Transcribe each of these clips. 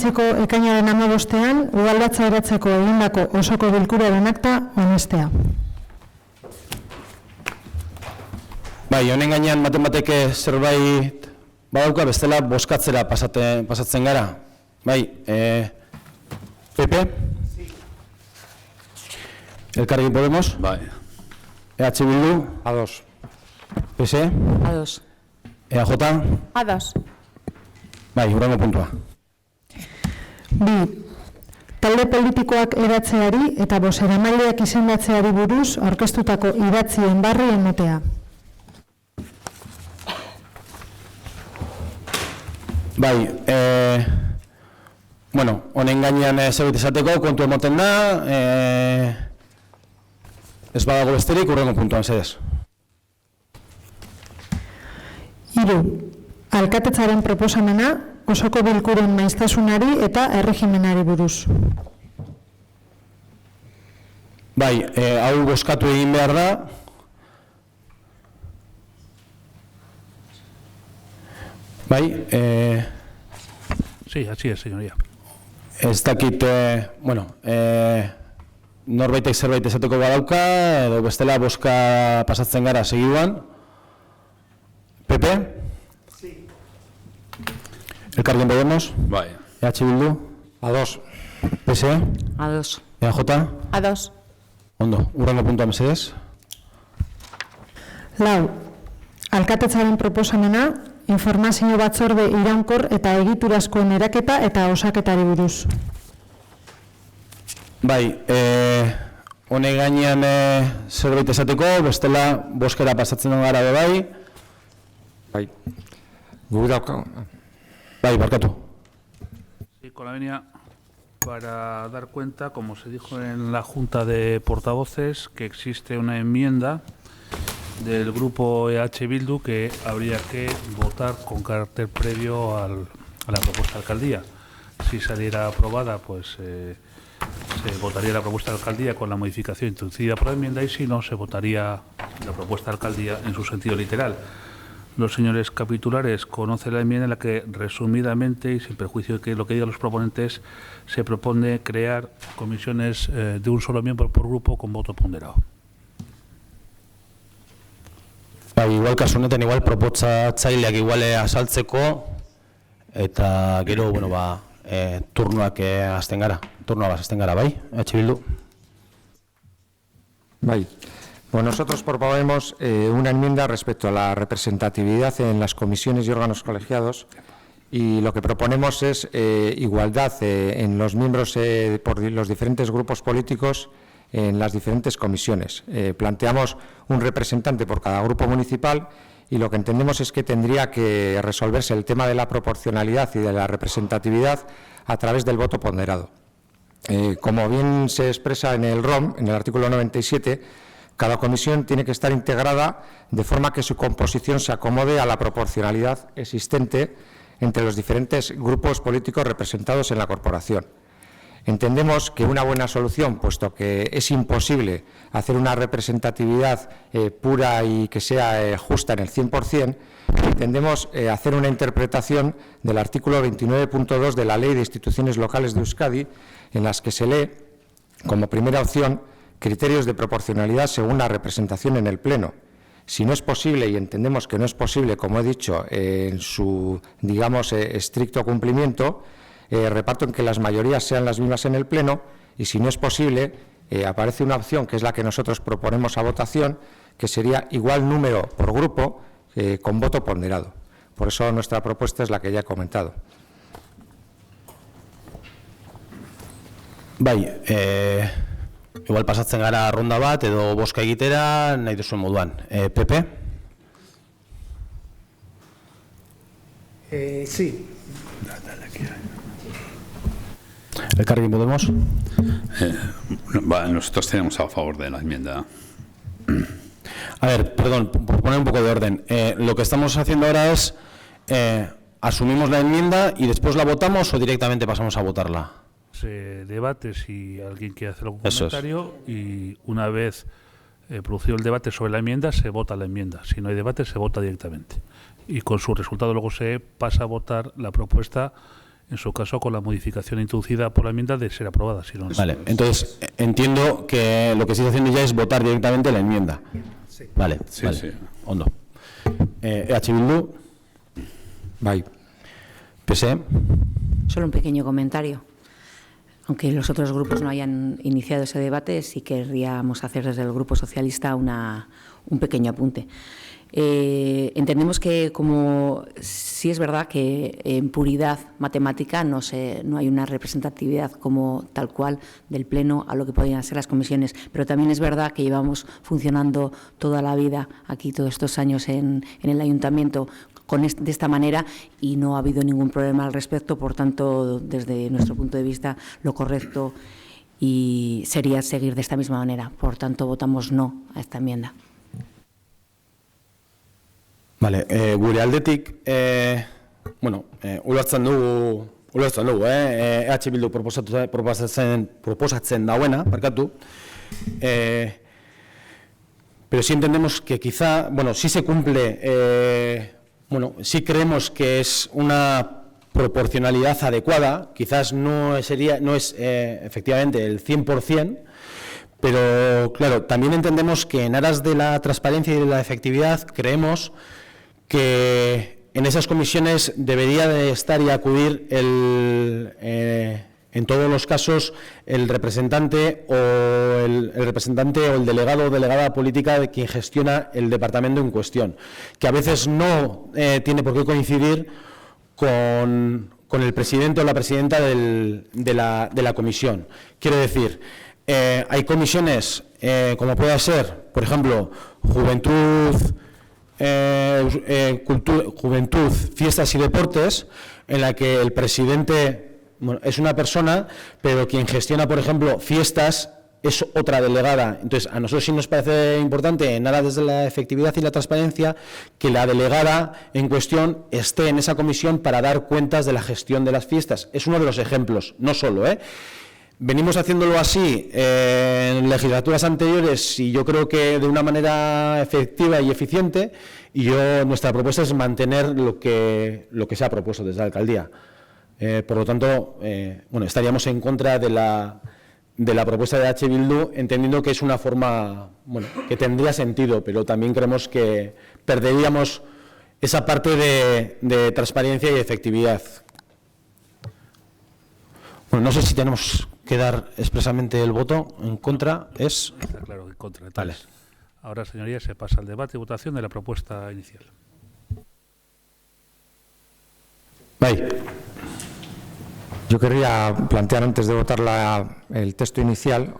2008ko ekainaren 15ean udalbatza eratzeko egindako osoko bilkuraren akta onestea. Bai, honen gainean batek zerbait badauka, bestela bozkatzera pasatzen gara. Bai, Pepe? Elkarrekin Podemos? Bai. EH Bildu? Ados. PSE? Ados. EAJ? Ados. Bai, hurrengo puntua. 2. Talde politikoak eratzeari eta bozeramaileak izendatzeari buruz aurkeztutako idatzien barri ematea. Bai, bueno, honen gainean zerbait esateko, kontu emoten da, ez badago besterik, hurrengo puntuan, zedez. 3. Alkatetzaren proposamena osoko bilkuren maiztasunari eta erregimenari buruz. Bai, hau bozkatu egin behar da. Bai, Sí, así es, señoría. ez dakit, bueno, norbaitek zerbait esateko badauka, edo bestela bozka pasatzen gara segiduan. Pepe? Sí. Elkarrekin Podemos? Bai. EH Bildu? Ados. PSE? Ados. EAJ? Ados. Ondo, hurrengo puntua mesedez. 4. Alkatetzaren proposamena informazio batzorde iraunkor eta egiturazkoen eraketa eta osaketari buruz. Bai, honek gainean zerbait esateko, bestela bozkera pasatzen gara bai. Bai. Gu dauka. Bai, barkatu. Sí, con la venia para dar cuenta, como se dijo en la Junta de Portavoces, que existe una enmienda del grupo EH Bildu que habría que votar con carácter previo a la propuesta de alcaldía. Si saliera aprobada, pues se votaría la propuesta de alcaldía con la modificación introducida por la enmienda, y si no, se votaría la propuesta de alcaldía en su sentido literal. Los señores capitulares conocen la enmienda en la que, resumidamente y sin perjuicio de que lo que digan los proponentes, se propone crear comisiones de un solo miembro por grupo con voto ponderado. Bai, igual kasu honetan, igual proposatzaileak igual azaltzeko, eta gero, bueno, turnoak hasten gara. Turnoa hasten gara, bai, EH Bildu? Bai. Bueno, nosotros proponemos una enmienda respecto a la representatividad en las comisiones y órganos colegiados, y lo que proponemos es igualdad en los miembros por los diferentes grupos políticos en las diferentes comisiones. Planteamos un representante por cada grupo municipal, y lo que entendemos es que tendría que resolverse el tema de la proporcionalidad y de la representatividad a través del voto ponderado. Como bien se expresa en el ROM, en el artículo 97, cada comisión tiene que estar integrada de forma que su composición se acomode a la proporcionalidad existente entre los diferentes grupos políticos representados en la corporación. Entendemos que una buena solución, puesto que es imposible hacer una representatividad pura y que sea justa en el 100%, entendemos hacer una interpretación del artículo 29.2 de la Ley de Instituciones Locales de Euskadi, en las que se lee como primera opción criterios de proporcionalidad según la representación en el Pleno. Si no es posible, y entendemos que no es posible, como he dicho, en su, digamos, estricto cumplimiento, reparto en que las mayorías sean las mismas en el Pleno, y si no es posible, aparece una opción que es la que nosotros proponemos a votación, que sería igual número por grupo con voto ponderado. Por eso nuestra propuesta es la que ya he comentado. Bai, igual pasatzen gara ronda bat edo bozka egitera, nahi duzuen moduan. Pepe? Sí. Elkarrekin Podemos? Nosotros tenemos a favor de la enmienda. A ver, perdón, por poner un poco de orden. Lo que estamos haciendo ahora es, asumimos la enmienda y después la votamos, o directamente pasamos a votarla. Se debate si alguien quiere hacer algún comentario, y una vez producido el debate sobre la enmienda, se vota la enmienda. Si no hay debate, se vota directamente. Y con su resultado luego se pasa a votar la propuesta en su caso con la modificación introducida por la enmienda de ser aprobada. Si no, Vale, entonces entiendo que lo que estáis haciendo ya es votar directamente la enmienda. Sí. Vale, Sí, vale. sí. Ondo. EH Bildu, Bai. PSE. Solo un pequeño comentario. Aunque los otros grupos no hayan iniciado ese debate, sí querríamos hacer desde el Grupo Socialista un pequeño apunte. Entendemos que como sí es verdad que en puridad matemática no hay una representatividad como tal cual del Pleno a lo que podrían ser las comisiones, pero también es verdad que llevamos funcionando toda la vida aquí, todos estos años en el Ayuntamiento de esta manera y no ha habido ningún problema al respecto. Por tanto, desde nuestro punto de vista, lo correcto y sería seguir de esta misma manera. Por tanto, votamos no a esta enmienda. Vale, gure aldetik, ulertzen dugu, EH Bildu proposatzen dauena, barkatu, pero sí entendemos que quizá, sí se cumple, sí creemos que es una proporcionalidad adecuada, quizás no es efectivamente el 100%, pero claro, también entendemos que en aras de la transparencia y de la efectividad creemos que en esas comisiones debería de estar y acudir en todos los casos el representante o el delegado o delegada política de quien gestiona el departamento en cuestión, que a veces no tiene por qué coincidir con el presidente o la presidenta de la comisión. Quiero decir, hay comisiones como pueda ser, por ejemplo, Juventud, Fiestas y Deportes, en la que el presidente es una persona, pero quien gestiona, por ejemplo, fiestas es otra delegada. Entonces, a nosotros sí nos parece importante, en aras de la efectividad y la transparencia, que la delegada en cuestión esté en esa comisión para dar cuentas de la gestión de las fiestas. Es uno de los ejemplos, no solo, Venimos haciéndolo así en legislaturas anteriores y yo creo que de una manera efectiva y eficiente, y nuestra propuesta es mantener lo que se ha propuesto desde la alcaldía. Por lo tanto, estaríamos en contra de la propuesta de EH Bildu, entendiendo que es una forma que tendría sentido, pero también creemos que perderíamos esa parte de transparencia y efectividad. No sé si tenemos que dar expresamente el voto. En contra es... Está claro, en contra. Vale. Ahora, señorías, se pasa al debate y votación de la propuesta inicial. Bye. Yo querría plantear, antes de votar el texto inicial,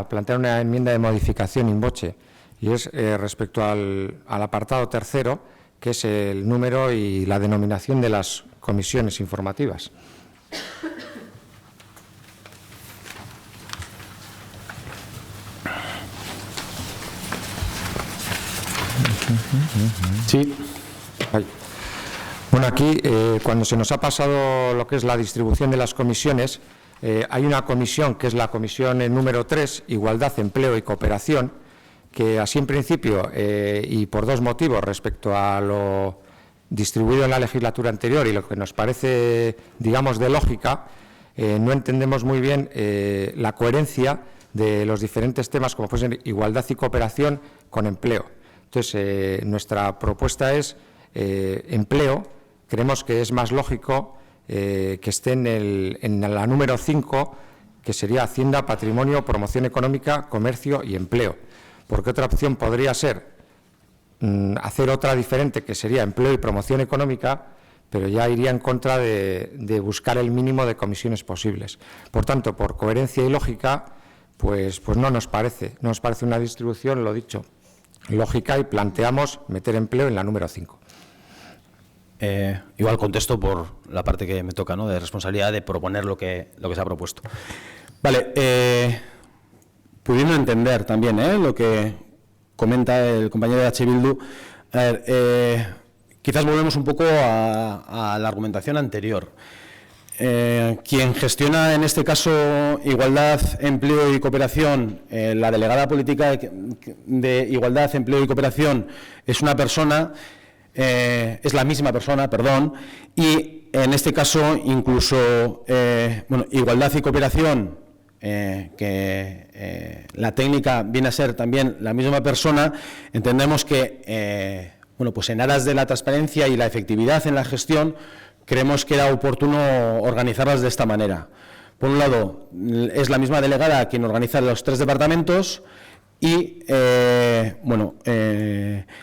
plantear una enmienda de modificación in voce, y es respecto al apartado tercero, que es el número y la denominación de las comisiones informativas. Sí. Bueno, aquí, cuando se nos ha pasado lo que es la distribución de las comisiones, hay una comisión que es la comisión número 3, Igualdad, Empleo y Cooperación, que así en principio, y por dos motivos respecto a lo distribuido en la legislatura anterior y lo que nos parece, digamos, de lógica, no entendemos muy bien la coherencia de los diferentes temas, como pueden ser igualdad y cooperación, con empleo. Entonces, nuestra propuesta es empleo. Creemos que es más lógico que esté en la número 5, que sería Hacienda, Patrimonio, Promoción Económica, Comercio y Empleo. Porque otra opción podría ser hacer otra diferente, que sería Empleo y Promoción Económica, pero ya iría en contra de buscar el mínimo de comisiones posibles. Por tanto, por coherencia y lógica, pues no nos parece una distribución, lo dicho, lógica, y planteamos meter empleo en la número 5. Igual contesto por la parte que me toca, de responsabilidad de proponer lo que se ha propuesto. Vale, pudiendo entender también lo que comenta el compañero de EH Bildu, quizás volvemos un poco a la argumentación anterior. Quien gestiona en este caso Igualdad, Empleo y Cooperación, la delegada política de Igualdad, Empleo y Cooperación es una persona, es la misma persona, perdón, y en este caso, incluso, igualdad y cooperación, que la técnica viene a ser también la misma persona, entendemos que, pues en aras de la transparencia y la efectividad en la gestión, creemos que era oportuno organizarlas de esta manera. Por un lado, es la misma delegada quien organiza los 3 departamentos y,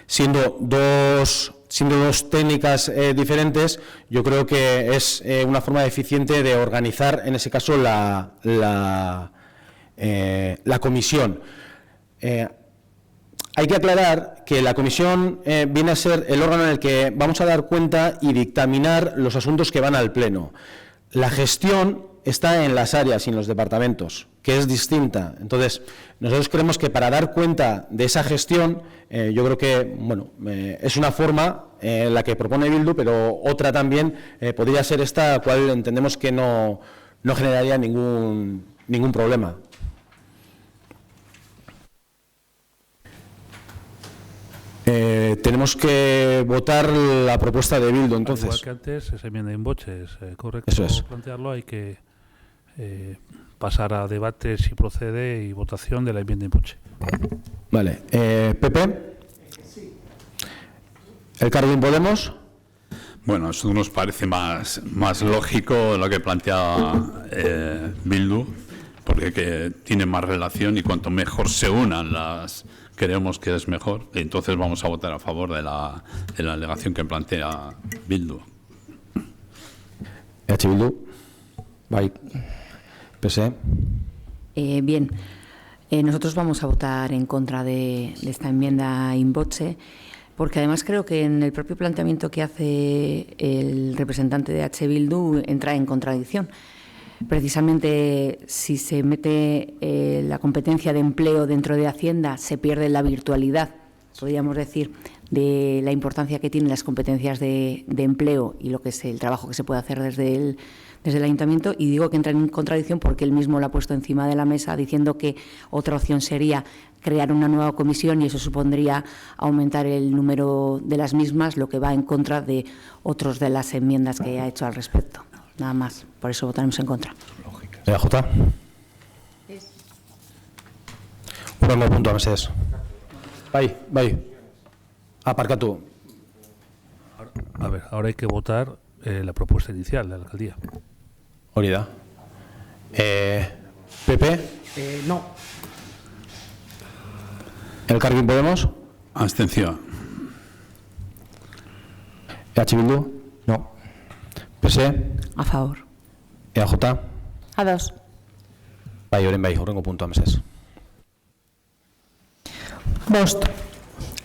siendo dos técnicas diferentes, yo creo que es una forma eficiente de organizar, en ese caso, la comisión. Hay que aclarar que la comisión viene a ser el órgano en el que vamos a dar cuenta y dictaminar los asuntos que van al Pleno. La gestión está en las áreas y en los departamentos, que es distinta. Entonces, nosotros creemos que para dar cuenta de esa gestión, yo creo que es una forma la que propone Bildu, pero otra también podría ser esta, cual entendemos que no generaría ningún problema. Tenemos que votar la propuesta de Bildu, entonces. Igual que antes, esa enmienda in voce es correcto. Eso es. Plantearlo, hay que pasar a debate si procede y votación de la enmienda in voce. Vale. Pepe. Sí. ¿Elkarrekin Podemos? Bueno, eso nos parece más lógico lo que plantea Bildu, porque que tiene más relación y cuanto mejor se unan creemos que es mejor. Entonces vamos a votar a favor de la alegación que plantea Bildu. Bildu. Bye. PSE. Bien, nosotros vamos a votar en contra de esta enmienda in voce, porque además creo que en el propio planteamiento que hace el representante de Bildu entra en contradicción. Precisamente, si se mete la competencia de empleo dentro de Hacienda, se pierde la virtualidad, podríamos decir, de la importancia que tienen las competencias de empleo y lo que es el trabajo que se puede hacer desde el Ayuntamiento. Y digo que entra en contradicción porque él mismo lo ha puesto encima de la mesa, diciendo que otra opción sería crear una nueva comisión y eso supondría aumentar el número de las mismas, lo que va en contra de otras de las enmiendas que ha hecho al respecto. Nada más, por eso votaremos en contra. EAJ. Hurrengo puntua, mesedez. Bai. Aparkatu. A ver, ahora hay que votar la propuesta inicial de la alcaldía. Hori da. PP. No. Elkarrekin Podemos. Abstención. Bildu. No. PSE. A favor. EAJ. A 2. Hurrengo puntua, mesedez. 5.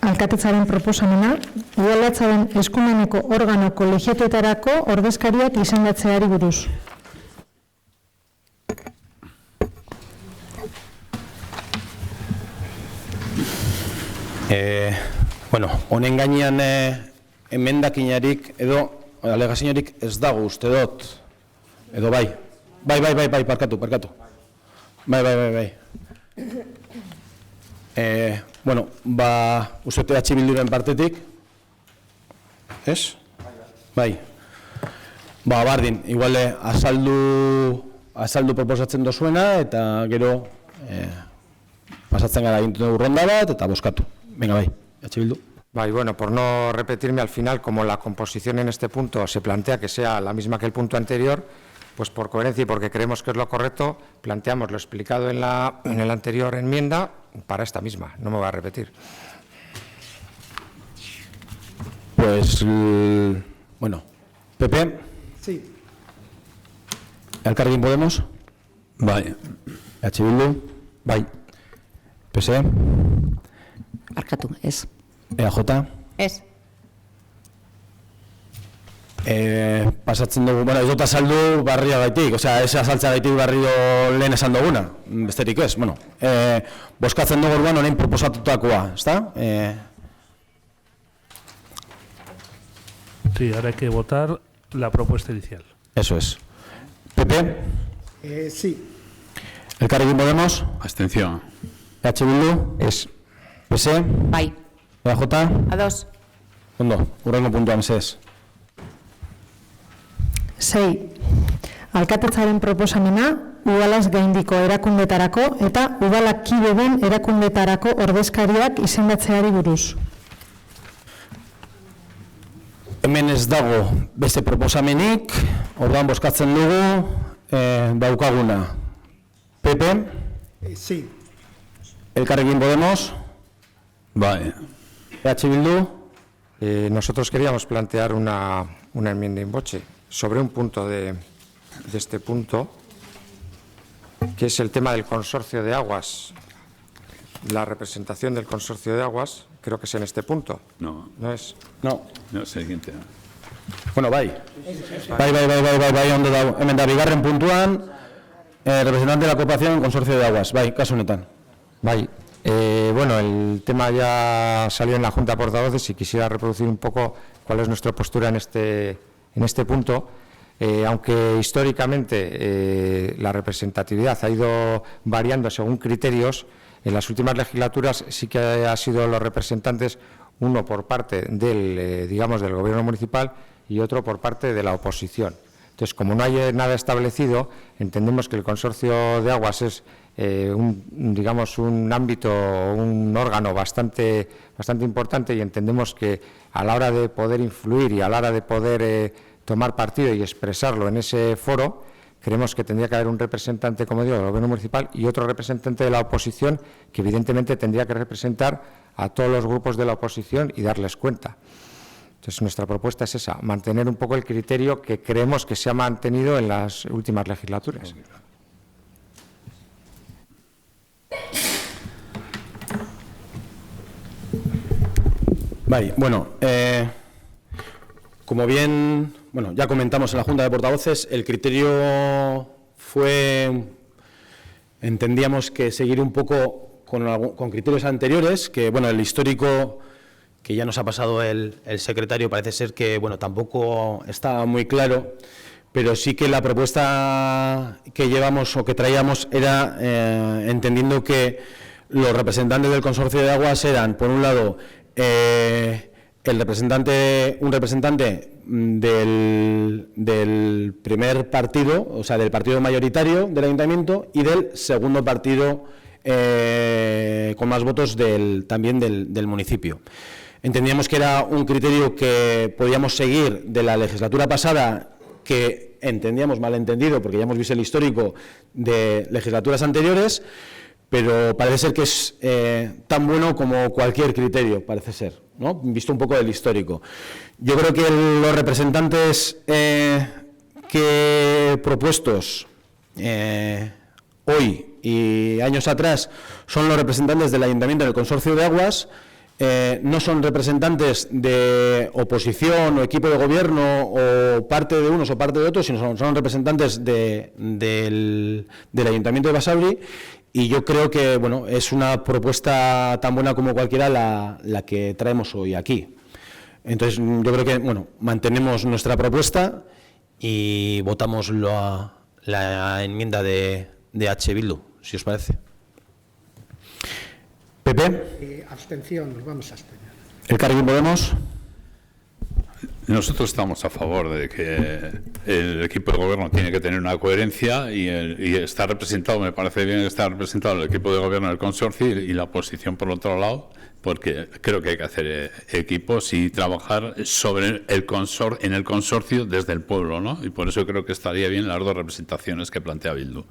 Alkatetzaren proposamena, udalbatzaren eskumeneko organo kolegiatuetarako ordezkariak izendatzeari buruz. Honen gainean emendakinarik edo alegaziorik ez dago, uste dut. Edo bai. Bai, parkatu. Bai. Uste Bilduren partetik. Ez? Bai. Bardin, iguale azaldu proposatzen dozuena, eta gero pasatzen gara gintu ronda bat, eta boskatu. Venga, bai, Bildu. Bai, bueno, por no repetirme, al final, como la composición en este punto se plantea que sea la misma que el punto anterior, pues por coherencia y porque creemos que es lo correcto, planteamos lo explicado en la anterior enmienda para esta misma. No me voy a repetir. Pues, PP. Sí. Elkarrekin Podemos. Bai. Bildu. Bai. PSE. Arkatu, ez. EAJ. Ez. Pasatzen dugu, ez dut azaldu barria gaitik, ez azaltza gaitik barrio lehen esan duguna, besterik ez, boskatzen dugu orduan orain proposatutakoa, ezta? Sí, ahora hay que votar la propuesta inicial. Eso es. PP. Sí. Elkarrekin Podemos. Abstención. Bildu. Es. PSE. Bai. EAJ. A 2. Ondo, hurrengo puntua, mesedez. 6. Alkatetzaren proposamena udalaz gaindiko erakundetarako eta udalak kide den erakundetarako ordezkariak izendatzeari buruz. Hemen ez dago beste proposamenik, orduan bozkatzen dugu daukaguna. Pepe, Sí. Elkarrekin Podemos, Vale. EH Bildu. Nosotros queríamos plantear una enmienda in voce sobre un punto de este punto, que es el tema del consorcio de aguas. La representación del consorcio de aguas, creo que es en este punto. No, ¿No es? No. no sé quién te... Bueno, bai, ondo dago. Hemen da bigarren puntuan, representante de la cooperación en consorcio de aguas. Bai, kasu honetan. Bai. Bueno, el tema ya salió en la Junta de Portavoces y quisiera reproducir un poco cuál es nuestra postura en este punto. Aunque históricamente la representatividad ha ido variando según criterios, en las últimas legislaturas sí que ha sido los representantes, uno por parte del, digamos, del Gobierno municipal y otro por parte de la oposición. Entonces, como no hay nada establecido, entendemos que el consorcio de aguas es digamos, un ámbito, un órgano bastante importante, y entendemos que a la hora de poder influir y a la hora de poder tomar partido y expresarlo en ese foro, creemos que tendría que haber un representante, como digo, del Gobierno municipal y otro representante de la oposición, que evidentemente tendría que representar a todos los grupos de la oposición y darles cuenta. Entonces, nuestra propuesta es esa, mantener un poco el criterio que creemos que se ha mantenido en las últimas legislaturas. Bai, bueno, como bien, ya comentamos en la Junta de Portavoces, el criterio fue, entendíamos que seguir un poco con criterios anteriores, que el histórico que ya nos ha pasado el secretario parece ser que tampoco está muy claro, pero sí que la propuesta que llevamos o que traíamos era entendiendo que los representantes del consorcio de aguas eran, por un lado, un representante del primer partido, o sea, del partido mayoritario del ayuntamiento, y del segundo partido con más votos también del municipio. Entendíamos que era un criterio que podíamos seguir de la legislatura pasada, que entendíamos malentendido, porque ya hemos visto el histórico de legislaturas anteriores, pero parece ser que es tan bueno como cualquier criterio, parece ser, ¿no? Visto un poco del histórico. Yo creo que los representantes que propuestos hoy y años atrás son los representantes del Ayuntamiento del Consorcio de Aguas. No son representantes de oposición o equipo de gobierno o parte de unos o parte de otros, sino son representantes del Ayuntamiento de Basauri, y yo creo que es una propuesta tan buena como cualquiera la que traemos hoy aquí. Entonces yo creo que mantenemos nuestra propuesta y votamos la enmienda de H. Bildu, si os parece. Pepe. Abstención, nos vamos a abstener. Elkarrekin Podemos. Nosotros estamos a favor de que el equipo de gobierno tiene que tener una coherencia y estar representado, me parece bien estar representado el equipo de gobierno del consorcio y la oposición por otro lado, porque creo que hay que hacer equipos y trabajar sobre en el consorcio desde el pueblo, ¿no? Y por eso creo que estaría bien las dos representaciones que plantea Bildu.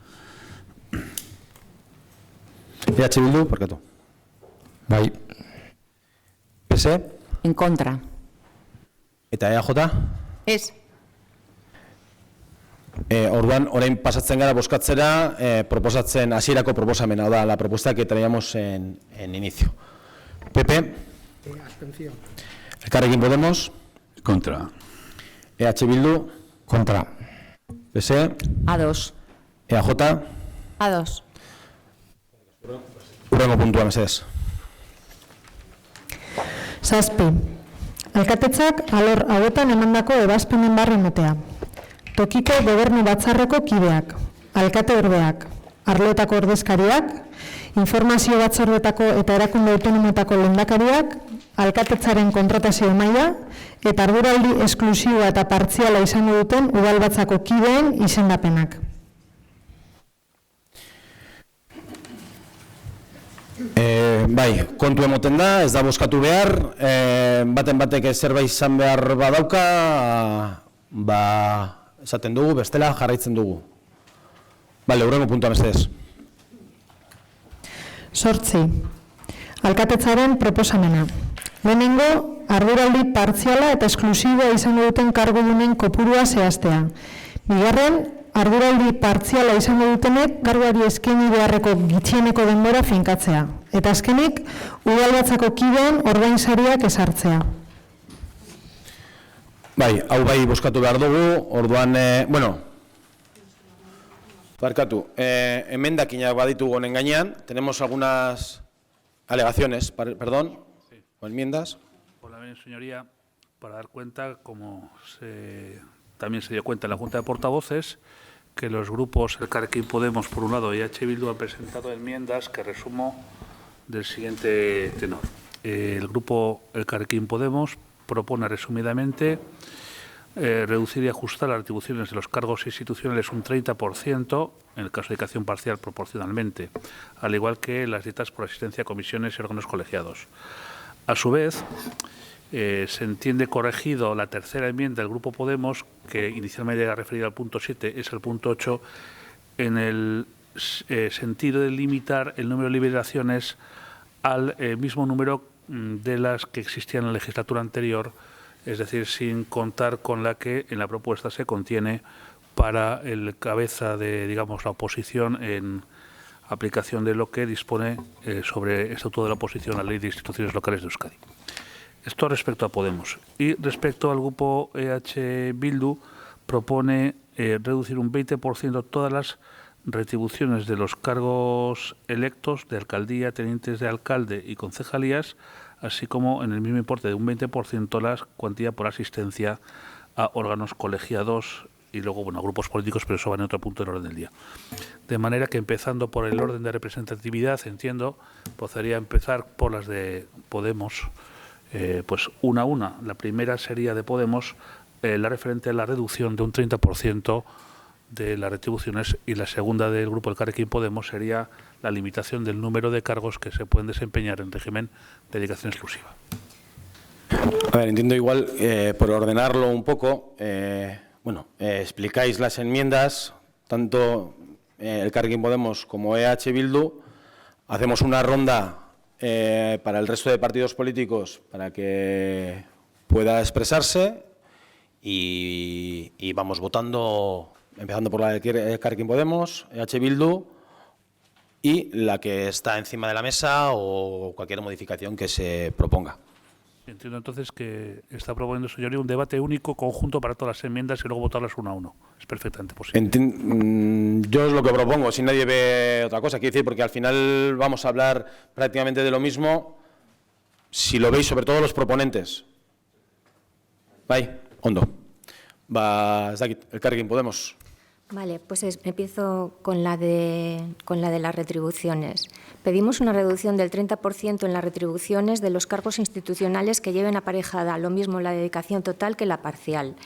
EH Bildu, ¿por qué tú? Bai. PS. En contra. Eta EAJ? Ez. Orduan, orain pasatzen gara bozkatzera, proposatzen hasierako proposamena, da, la propuesta que traíamos en inicio. PP. Abstención. Elkarrekin Podemos. Contra. EH Bildu. Contra. PS. A2. EAJ. A2. Hurrengo puntua, mesedez. 7. Alkatetzak alor hauetan emandako ebazpenen barri motea. Tokiko gobernu batzarreko kideak, alkate ordeak, arloetako ordezkariak, informazio batzordetako eta erakunde autonomoetako lehendakariak, alkatetzaren kontratazio maila eta arduraldi esklusiboa eta partziala izango duten udalbatzako kideen izendapenak. Bai, kontu emoten da, ez da bozkatu behar, baten batek zerbait izan behar badauka, esaten dugu, bestela jarraitzen dugu. Bale, hurrengo puntua mesedez. 8. Alkatetzaren proposamena. Lehenengo, arduraldi partziala eta esklusiboa izango duten kargudunen kopurua zehaztea. Bigarren, arduraldi partziala izango dutenek karguari eskaini beharreko gutxieneko denbora finkatzea. Eta azkenik, udalbatzako kideen ordainsariak ezartzea. Bai, hau bai bozkatu behar dugu, orduan, barkatu, emendakinak baditugu honen gainean, tenemos algunas alegaciones, perdón, o enmiendas. Hola, señoría, para dar cuenta, como también se dio cuenta en la Junta de Portavoces, que los grupos Elkarrekin Podemos, por un lado, y EH Bildu han presentado enmiendas que resumo del siguiente tenor. El grupo Elkarrekin Podemos propone resumidamente reducir y ajustar las retribuciones de los cargos institucionales un 30%, en el caso de dedicación parcial proporcionalmente, al igual que las dietas por asistencia a comisiones y órganos colegiados. A su vez, se entiende corregido la tercera enmienda del Grupo Podemos, que inicialmente era referida al punto 7, es el punto 8, en el sentido de limitar el número de liberaciones al mismo número de las que existían en la legislatura anterior, es decir, sin contar con la que en la propuesta se contiene para el cabeza de, digamos, la oposición en aplicación de lo que dispone sobre el Estatuto de la Oposición, la Ley de Instituciones Locales de Euskadi. Esto respecto a Podemos. Y respecto al grupo EH Bildu, propone reducir un 20% todas las retribuciones de los cargos electos de alcaldía, tenientes de alcalde y concejalías, así como en el mismo importe de un 20% la cuantía por asistencia a órganos colegiados y luego, bueno, a grupos políticos, pero eso va en otro punto del orden del día. De manera que, empezando por el orden de representatividad, entiendo, podría empezar por las de Podemos, pues una a una. La primera sería de Podemos, la referente a la reducción de un 30% de las retribuciones, y la segunda del grupo Elkarrekin Podemos sería la limitación del número de cargos que se pueden desempeñar en régimen de dedicación exclusiva. A ver, entiendo igual, por ordenarlo un poco, explicáis las enmiendas, tanto Elkarrekin Podemos como EH Bildu, hacemos una ronda para el resto de partidos políticos para que pueda expresarse y vamos votando, empezando por la de Elkarrekin Podemos, EH Bildu y la que está encima de la mesa o cualquier modificación que se proponga. Entiendo entonces que está proponiendo, señoría, un debate único conjunto para todas las enmiendas y luego votarlas una a uno. Es perfectamente posible. Yo es lo que propongo, si nadie ve otra cosa. Quiero decir, porque al final vamos a hablar prácticamente de lo mismo, si lo veis, sobre todo los proponentes. Bai, ondo. Ez dakit, Elkarrekin Podemos. Vale, pues empiezo con la de las retribuciones. Pedimos una reducción del 30% en las retribuciones de los cargos institucionales que lleven aparejada lo mismo la dedicación total que la parcial.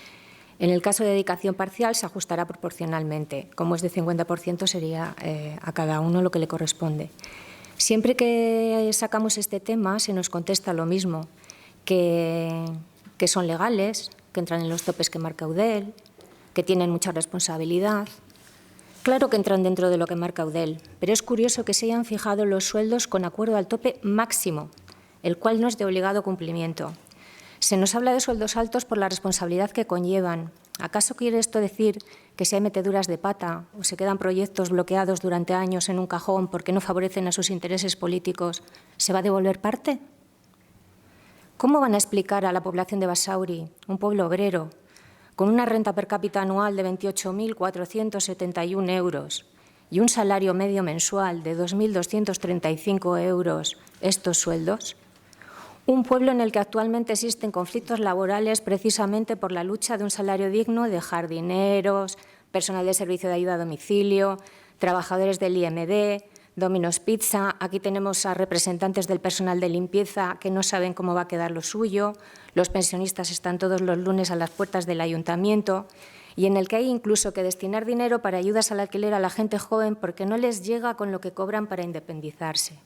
En el caso de dedicación parcial se ajustará proporcionalmente. Como es de 50%, sería a cada uno lo que le corresponde. Siempre que sacamos este tema se nos contesta lo mismo, que son legales, que entran en los topes que marca Eudel, que tienen mucha responsabilidad. Claro que entran dentro de lo que marca Eudel, pero es curioso que se hayan fijado los sueldos con acuerdo al tope máximo, el cual no es de obligado cumplimiento. Se nos habla de sueldos altos por la responsabilidad que conllevan. ¿Acaso quiere esto decir que si hay meteduras de pata o se quedan proyectos bloqueados durante años en un cajón porque no favorecen a sus intereses políticos, se va a devolver parte? ¿Cómo van a explicar a la población de Basauri, un pueblo obrero, con una renta per cápita anual de 28.471 euros y un salario medio mensual de 2.235 euros, estos sueldos? Un pueblo en el que actualmente existen conflictos laborales precisamente por la lucha de un salario digno de jardineros, personal de servicio de ayuda a domicilio, trabajadores del IMD, Domino's Pizza, aquí tenemos a representantes del personal de limpieza que no saben cómo va a quedar lo suyo, los pensionistas están todos los lunes a las puertas del ayuntamiento y en el que hay incluso que destinar dinero para ayudas al alquiler a la gente joven porque no les llega con lo que cobran para independizarse.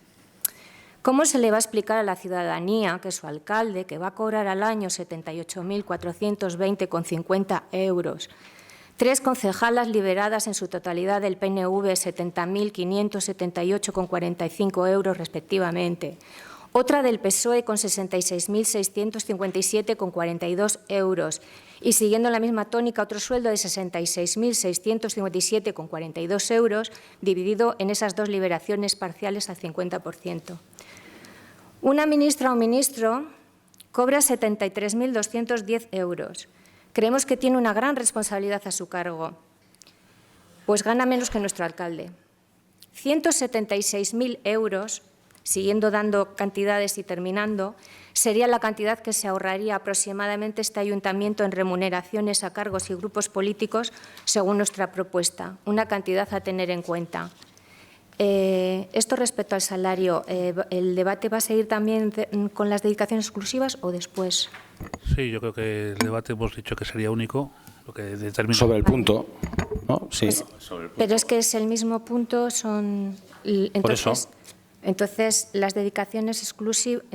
¿Cómo se le va a explicar a la ciudadanía que su alcalde, que va a cobrar al año 78.420,50 euros, 3 concejalas liberadas en su totalidad del PNV, 70.578,45 euros respectivamente, otra del PSOE con 66.657,42 euros y siguiendo la misma tónica otro sueldo de 66.657,42 euros dividido en esas dos liberaciones parciales al 50%. Una ministra o ministro cobra 73.210 euros. Creemos que tiene una gran responsabilidad a su cargo, pues gana menos que nuestro alcalde. 176.000 euros, siguiendo dando cantidades y terminando, sería la cantidad que se ahorraría aproximadamente este ayuntamiento en remuneraciones a cargos y grupos políticos según nuestra propuesta, una cantidad a tener en cuenta. Esto respecto al salario, ¿el debate va a seguir también con las dedicaciones exclusivas o después? Sí, yo creo que el debate hemos dicho que sería único, lo que determina. Sobre el punto, ¿no? Sí. Pues, pero es que es el mismo punto, son. Entonces, por eso. Entonces las dedicaciones exclusivas.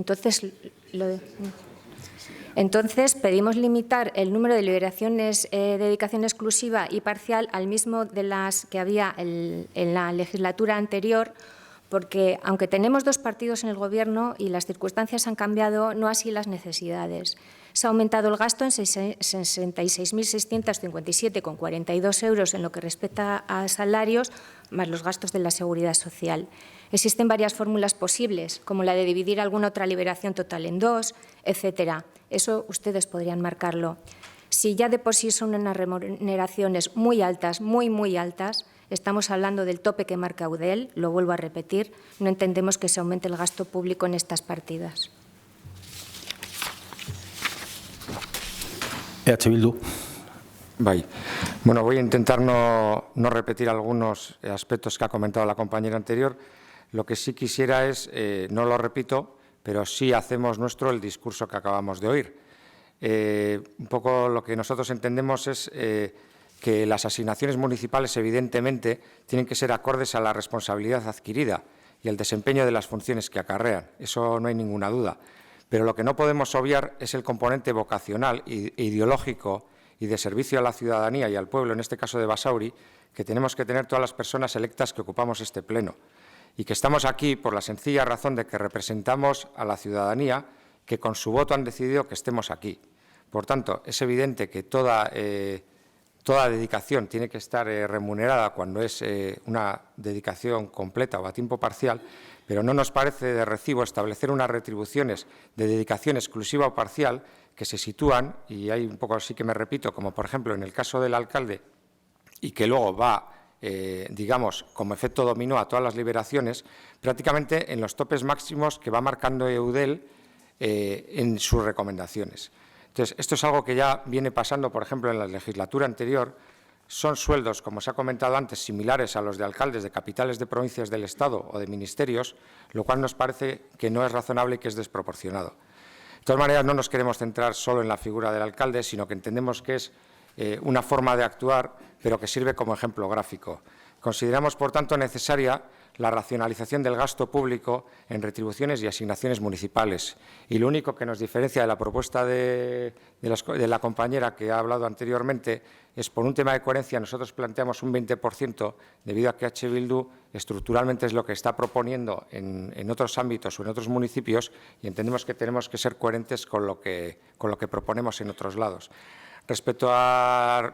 Entonces pedimos limitar el número de liberaciones de dedicación exclusiva y parcial al mismo de las que había en la legislatura anterior, porque aunque tenemos dos partidos en el Gobierno y las circunstancias han cambiado, no así las necesidades. Se ha aumentado el gasto en 66.657,42 euros en lo que respecta a salarios, más los gastos de la Seguridad Social. Existen varias fórmulas posibles, como la de dividir alguna otra liberación total en dos, etcétera. Eso ustedes podrían marcarlo. Si ya de por sí son unas remuneraciones muy altas, muy altas, estamos hablando del tope que marca Eudel, lo vuelvo a repetir, no entendemos que se aumente el gasto público en estas partidas. EH Bildu. Bye. Bueno, voy a intentar no repetir algunos aspectos que ha comentado la compañera anterior. Lo que sí quisiera es, no lo repito, pero sí hacemos nuestro el discurso que acabamos de oír. Un poco lo que nosotros entendemos es que las asignaciones municipales, evidentemente, tienen que ser acordes a la responsabilidad adquirida y el desempeño de las funciones que acarrean. Eso no hay ninguna duda. Pero lo que no podemos obviar es el componente vocacional e ideológico y de servicio a la ciudadanía y al pueblo, en este caso de Basauri, que tenemos que tener todas las personas electas que ocupamos este pleno. Y que estamos aquí por la sencilla razón de que representamos a la ciudadanía que con su voto han decidido que estemos aquí. Por tanto, es evidente que toda dedicación tiene que estar remunerada cuando es una dedicación completa o a tiempo parcial, pero no nos parece de recibo establecer unas retribuciones de dedicación exclusiva o parcial que se sitúan, y hay un poco así que me repito, como por ejemplo en el caso del alcalde, y que luego va, digamos, como efecto dominó a todas las liberaciones, prácticamente en los topes máximos que va marcando Eudel en sus recomendaciones. Entonces, esto es algo que ya viene pasando, por ejemplo, en la legislatura anterior. Son sueldos, como se ha comentado antes, similares a los de alcaldes de capitales de provincias del Estado o de ministerios, lo cual nos parece que no es razonable y que es desproporcionado. De todas maneras, no nos queremos centrar solo en la figura del alcalde, sino que entendemos que es una forma de actuar, pero que sirve como ejemplo gráfico. Consideramos, por tanto, necesaria la racionalización del gasto público en retribuciones y asignaciones municipales. Y lo único que nos diferencia de la propuesta de la compañera que ha hablado anteriormente es, por un tema de coherencia, nosotros planteamos un 20%, debido a que EH Bildu estructuralmente es lo que está proponiendo en otros ámbitos o en otros municipios, y entendemos que tenemos que ser coherentes con lo que proponemos en otros lados. Respecto a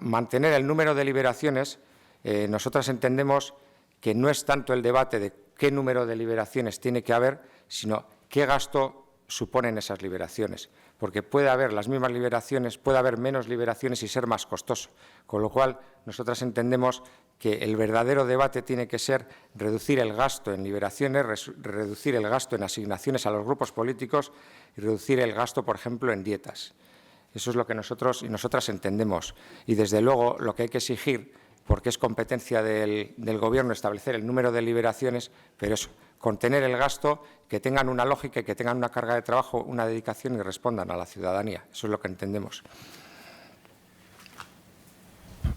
mantener el número de liberaciones, nosotras entendemos que no es tanto el debate de qué número de liberaciones tiene que haber, sino qué gasto suponen esas liberaciones. Porque puede haber las mismas liberaciones, puede haber menos liberaciones y ser más costoso. Con lo cual, nosotras entendemos que el verdadero debate tiene que ser reducir el gasto en liberaciones, reducir el gasto en asignaciones a los grupos políticos y reducir el gasto, por ejemplo, en dietas. Eso es lo que nosotros y nosotras entendemos. Y, desde luego, lo que hay que exigir porque es competencia del Gobierno establecer el número de liberaciones, pero eso, contener el gasto, que tengan una lógica y que tengan una carga de trabajo, una dedicación y respondan a la ciudadanía. Eso es lo que entendemos.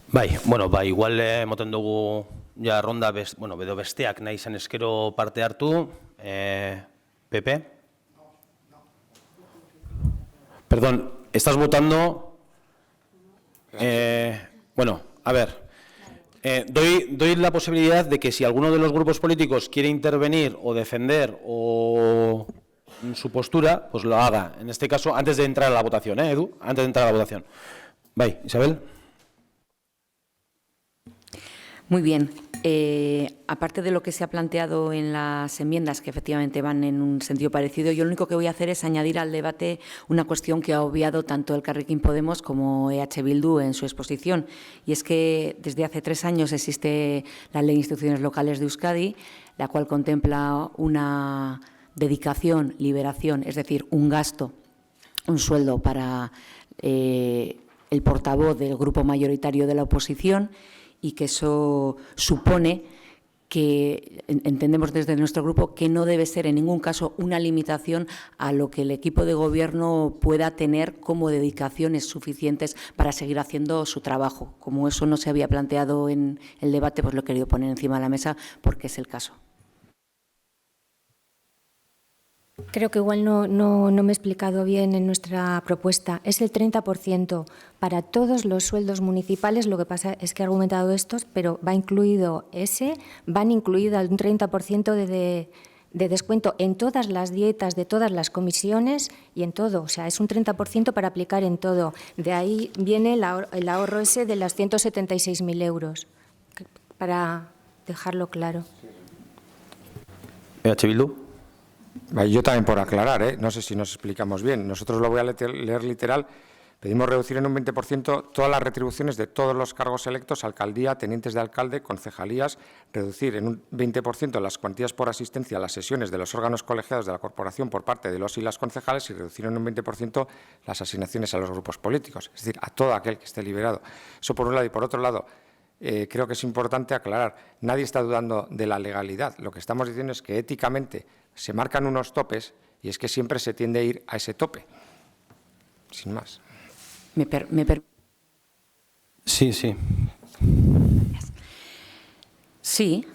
Bai, igual emoten dugu ja ronda, edo besteak nahi izan eskero parte hartu. Pepe? Perdón, ¿estás votando? A ver, doy la posibilidad de que si alguno de los grupos políticos quiere intervenir o defender o su postura, pues lo haga. En este caso, antes de entrar a la votación, Edu? Antes de entrar a la votación. Bai, Isabel. Muy bien. Aparte de lo que se ha planteado en las enmiendas, que efectivamente van en un sentido parecido, yo lo único que voy a hacer es añadir al debate una cuestión que ha obviado tanto Elkarrekin Podemos como EH Bildu en su exposición, y es que desde hace 3 años existe la Ley de Instituciones Locales de Euskadi, la cual contempla una dedicación, liberación, es decir, un gasto, un sueldo para el portavoz del grupo mayoritario de la oposición, y que eso supone que entendemos desde nuestro grupo que no debe ser en ningún caso una limitación a lo que el equipo de gobierno pueda tener como dedicaciones suficientes para seguir haciendo su trabajo. Como eso no se había planteado en el debate, pues lo he querido poner encima de la mesa porque es el caso. Creo que igual no me he explicado bien en nuestra propuesta. Es el 30% para todos los sueldos municipales. Lo que pasa es que he argumentado estos, pero va incluido van incluido un 30% de descuento en todas las dietas de todas las comisiones y en todo. O sea, es un 30% para aplicar en todo. De ahí viene el ahorro ese de las 176.000 euros, para dejarlo claro. EH Bildu. Yo también por aclarar, no sé si nos explicamos bien. Nosotros lo voy a leer literal. Pedimos reducir en un 20% todas las retribuciones de todos los cargos electos, alcaldía, tenientes de alcalde, concejalías, reducir en un 20% las cuantías por asistencia a las sesiones de los órganos colegiados de la corporación por parte de los y las concejales y reducir en un 20% las asignaciones a los grupos políticos, es decir, a todo aquel que esté liberado. Eso por un lado. Y por otro lado, creo que es importante aclarar, nadie está dudando de la legalidad. Lo que estamos diciendo es que éticamente se marcan unos topes y es que siempre se tiende a ir a ese tope, sin más. Sí. Sí,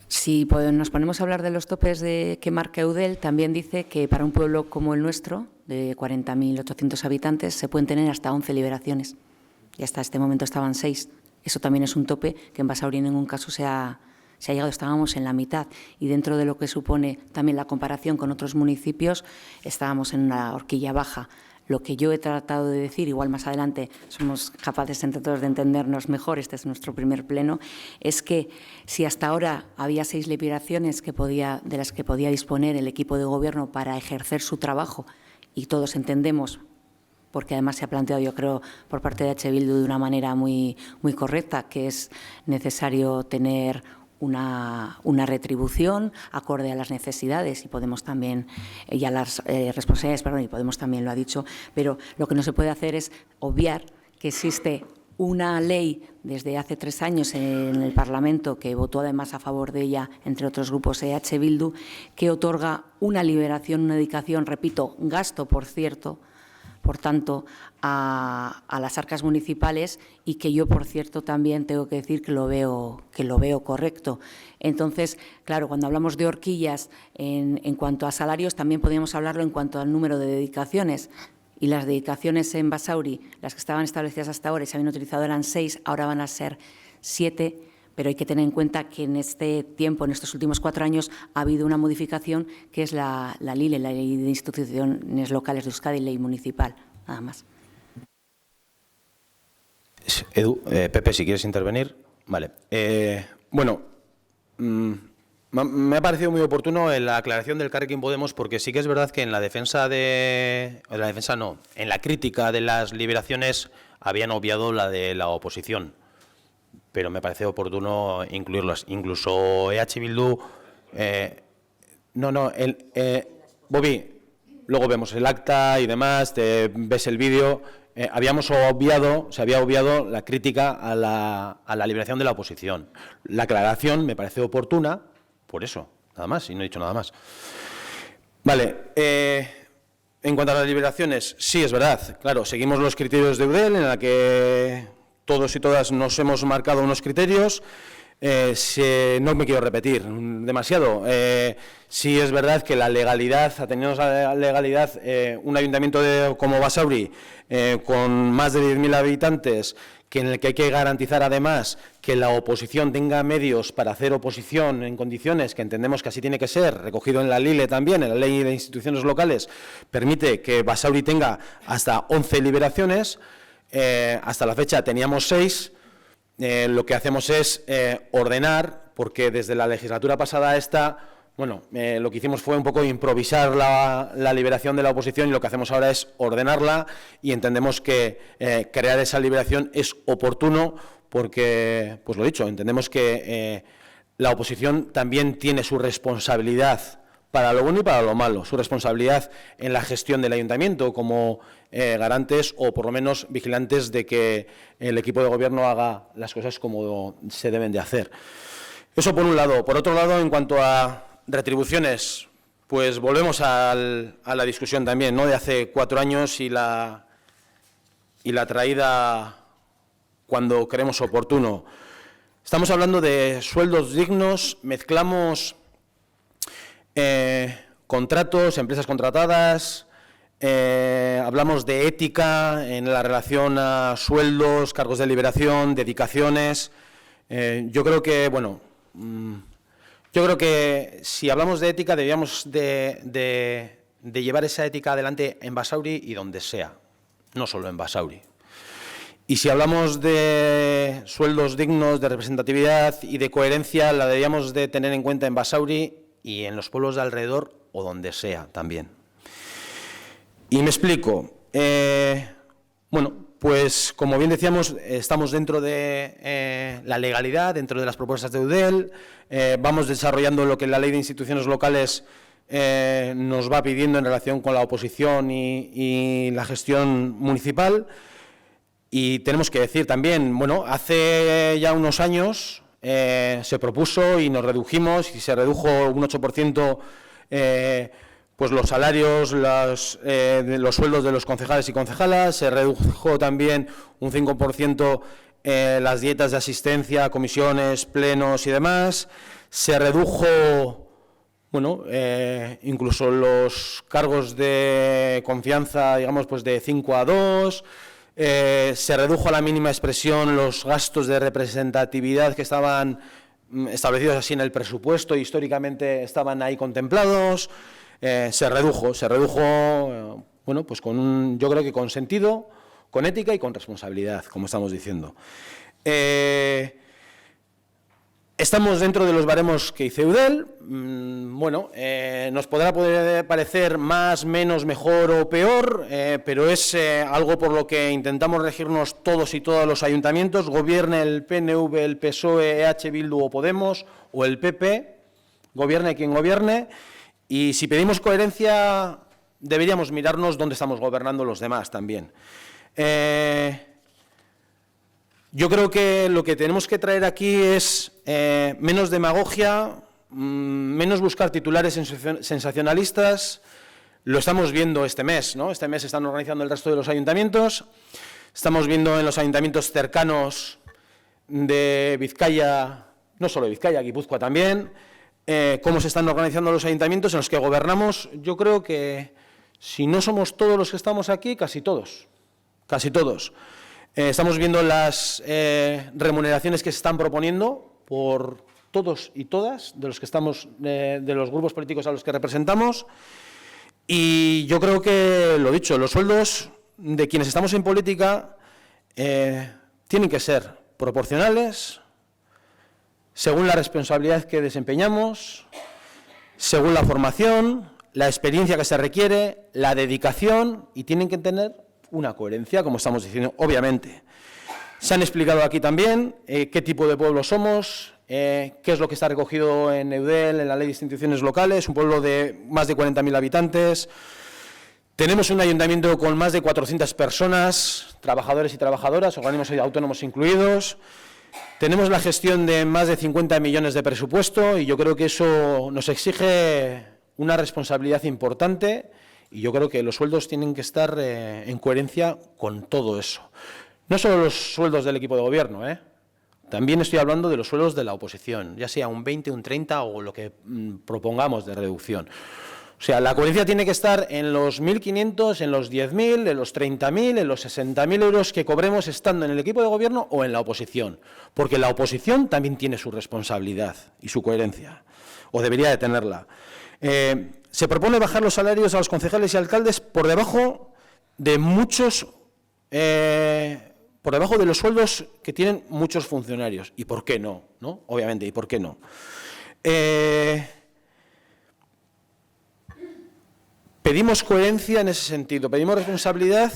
si nos ponemos a hablar de los topes que marca Eudel, también dice que para un pueblo como el nuestro, de 40.800 habitantes, se pueden tener hasta 11 liberaciones. Y hasta este momento estaban 6. Eso también es un tope que en Basauri en ningún caso se ha llegado, estábamos en la mitad, y dentro de lo que supone también la comparación con otros municipios, estábamos en una horquilla baja. Lo que yo he tratado de decir, igual más adelante somos capaces entre todos de entendernos mejor, este es nuestro primer pleno, es que si hasta ahora había 6 liberaciones de las que podía disponer el equipo de gobierno para ejercer su trabajo, y todos entendemos, porque además se ha planteado, yo creo, por parte de EH Bildu de una manera muy correcta, que es necesario tener una retribución acorde a las necesidades y Podemos también, y a las responsabilidades, y Podemos también lo ha dicho, pero lo que no se puede hacer es obviar que existe una ley desde hace 3 años en el Parlamento, que votó además a favor de ella, entre otros grupos, EH Bildu, que otorga una liberación, una dedicación, repito, gasto, por cierto, por tanto, a las arcas municipales, y que yo, por cierto, también tengo que decir que lo veo correcto. Entonces, claro, cuando hablamos de horquillas en cuanto a salarios, también podríamos hablarlo en cuanto al número de dedicaciones. Y las dedicaciones en Basauri, las que estaban establecidas hasta ahora y se habían utilizado, eran 6, ahora van a ser 7. Pero hay que tener en cuenta que en este tiempo, en estos últimos 4 años, ha habido una modificación que es la LILE, la Ley de Instituciones Locales de Euskadi, ley municipal, nada más. Edu, Pepe, si quieres intervenir. Vale. Me ha parecido muy oportuno la aclaración del Elkarrekin Podemos, porque sí que es verdad que en la en la crítica de las liberaciones habían obviado la de la oposición. Pero me parece oportuno incluirlas. Incluso EH Bildu... Bobby, luego vemos el acta y demás, ves el vídeo. Se había obviado la crítica a la liberación de la oposición. La aclaración me parece oportuna, por eso, nada más, y no he dicho nada más. Vale, en cuanto a las liberaciones, sí, es verdad, claro, seguimos los criterios de Eudel, en la que todos y todas nos hemos marcado unos criterios. No me quiero repetir demasiado. Sí es verdad que la legalidad, ateniéndonos a la legalidad, un ayuntamiento como Basauri, con más de 10.000 habitantes, en el que hay que garantizar además que la oposición tenga medios para hacer oposición en condiciones que entendemos que así tiene que ser, recogido en la LILE también, en la Ley de Instituciones Locales, permite que Basauri tenga hasta 11 liberaciones. Hasta la fecha teníamos 6. Lo que hacemos es ordenar, porque desde la legislatura pasada a esta, lo que hicimos fue un poco improvisar la liberación de la oposición, y lo que hacemos ahora es ordenarla, y entendemos que crear esa liberación es oportuno porque, pues lo dicho, entendemos que la oposición también tiene su responsabilidad para lo bueno y para lo malo, su responsabilidad en la gestión del ayuntamiento como garantes o por lo menos vigilantes de que el equipo de gobierno haga las cosas como se deben de hacer. Eso por un lado. Por otro lado, en cuanto a retribuciones, pues volvemos a la discusión también, ¿no?, de hace 4 años y la traída cuando creemos oportuno. Estamos hablando de sueldos dignos, mezclamos contratos, empresas contratadas, hablamos de ética en la relación a sueldos, cargos de liberación, dedicaciones. Yo creo que si hablamos de ética deberíamos de llevar esa ética adelante en Basauri y donde sea, no solo en Basauri. Y si hablamos de sueldos dignos, de representatividad y de coherencia, la deberíamos de tener en cuenta en Basauri y en los pueblos de alrededor o donde sea también. Y me explico. Pues como bien decíamos, estamos dentro de la legalidad, dentro de las propuestas de Eudel, vamos desarrollando lo que la Ley de Instituciones Locales nos va pidiendo en relación con la oposición y la gestión municipal. Y tenemos que decir también, hace ya unos años se propuso y nos redujimos, y se redujo un 8% pues los salarios, los sueldos de los concejales y concejalas, se redujo también un 5% las dietas de asistencia, comisiones, plenos y demás, se redujo, incluso los cargos de confianza, digamos, pues de 5 a 2, se redujo a la mínima expresión los gastos de representatividad que estaban establecidos así en el presupuesto, históricamente estaban ahí contemplados. Se redujo, pues yo creo que con sentido, con ética y con responsabilidad, como estamos diciendo. Estamos dentro de los baremos que hizo Eudel. Nos podrá parecer más, menos, mejor o peor, pero es algo por lo que intentamos regirnos todos y todas los ayuntamientos, gobierne el PNV, el PSOE, EH Bildu o Podemos, o el PP, gobierne quien gobierne. Y si pedimos coherencia, deberíamos mirarnos dónde estamos gobernando los demás también. Yo creo que lo que tenemos que traer aquí es menos demagogia, menos buscar titulares sensacionalistas. Lo estamos viendo este mes, ¿no? Este mes se están organizando el resto de los ayuntamientos. Estamos viendo en los ayuntamientos cercanos de Vizcaya, no solo de Vizcaya, Guipúzcoa también, cómo se están organizando los ayuntamientos en los que gobernamos. Yo creo que si no somos todos los que estamos aquí, casi todos. Estamos viendo las remuneraciones que se están proponiendo por todos y todas de los que estamos, de los grupos políticos a los que representamos. Y yo creo que, lo dicho, los sueldos de quienes estamos en política tienen que ser proporcionales, según la responsabilidad que desempeñamos, según la formación, la experiencia que se requiere, la dedicación, y tienen que tener una coherencia, como estamos diciendo, obviamente. Se han explicado aquí también qué tipo de pueblo somos, qué es lo que está recogido en Eudel, en la Ley de Instituciones Locales, un pueblo de más de 40.000 habitantes, Tenemos un ayuntamiento con más de 400 personas, trabajadores y trabajadoras, organismos autónomos incluidos. Tenemos la gestión de más de 50 millones de presupuesto y yo creo que eso nos exige una responsabilidad importante y yo creo que los sueldos tienen que estar en coherencia con todo eso. No solo los sueldos del equipo de gobierno, también estoy hablando de los sueldos de la oposición, ya sea un 20, un 30 o lo que propongamos de reducción. O sea, la coherencia tiene que estar en los 1.500, en los 10.000, en los 30.000, en los 60.000 euros que cobremos estando en el equipo de gobierno o en la oposición. Porque la oposición también tiene su responsabilidad y su coherencia, o debería de tenerla. Se propone bajar los salarios a los concejales y alcaldes por debajo de por debajo de los sueldos que tienen muchos funcionarios. ¿Y por qué no? ¿No? Obviamente, ¿y por qué no? Pedimos coherencia en ese sentido, pedimos responsabilidad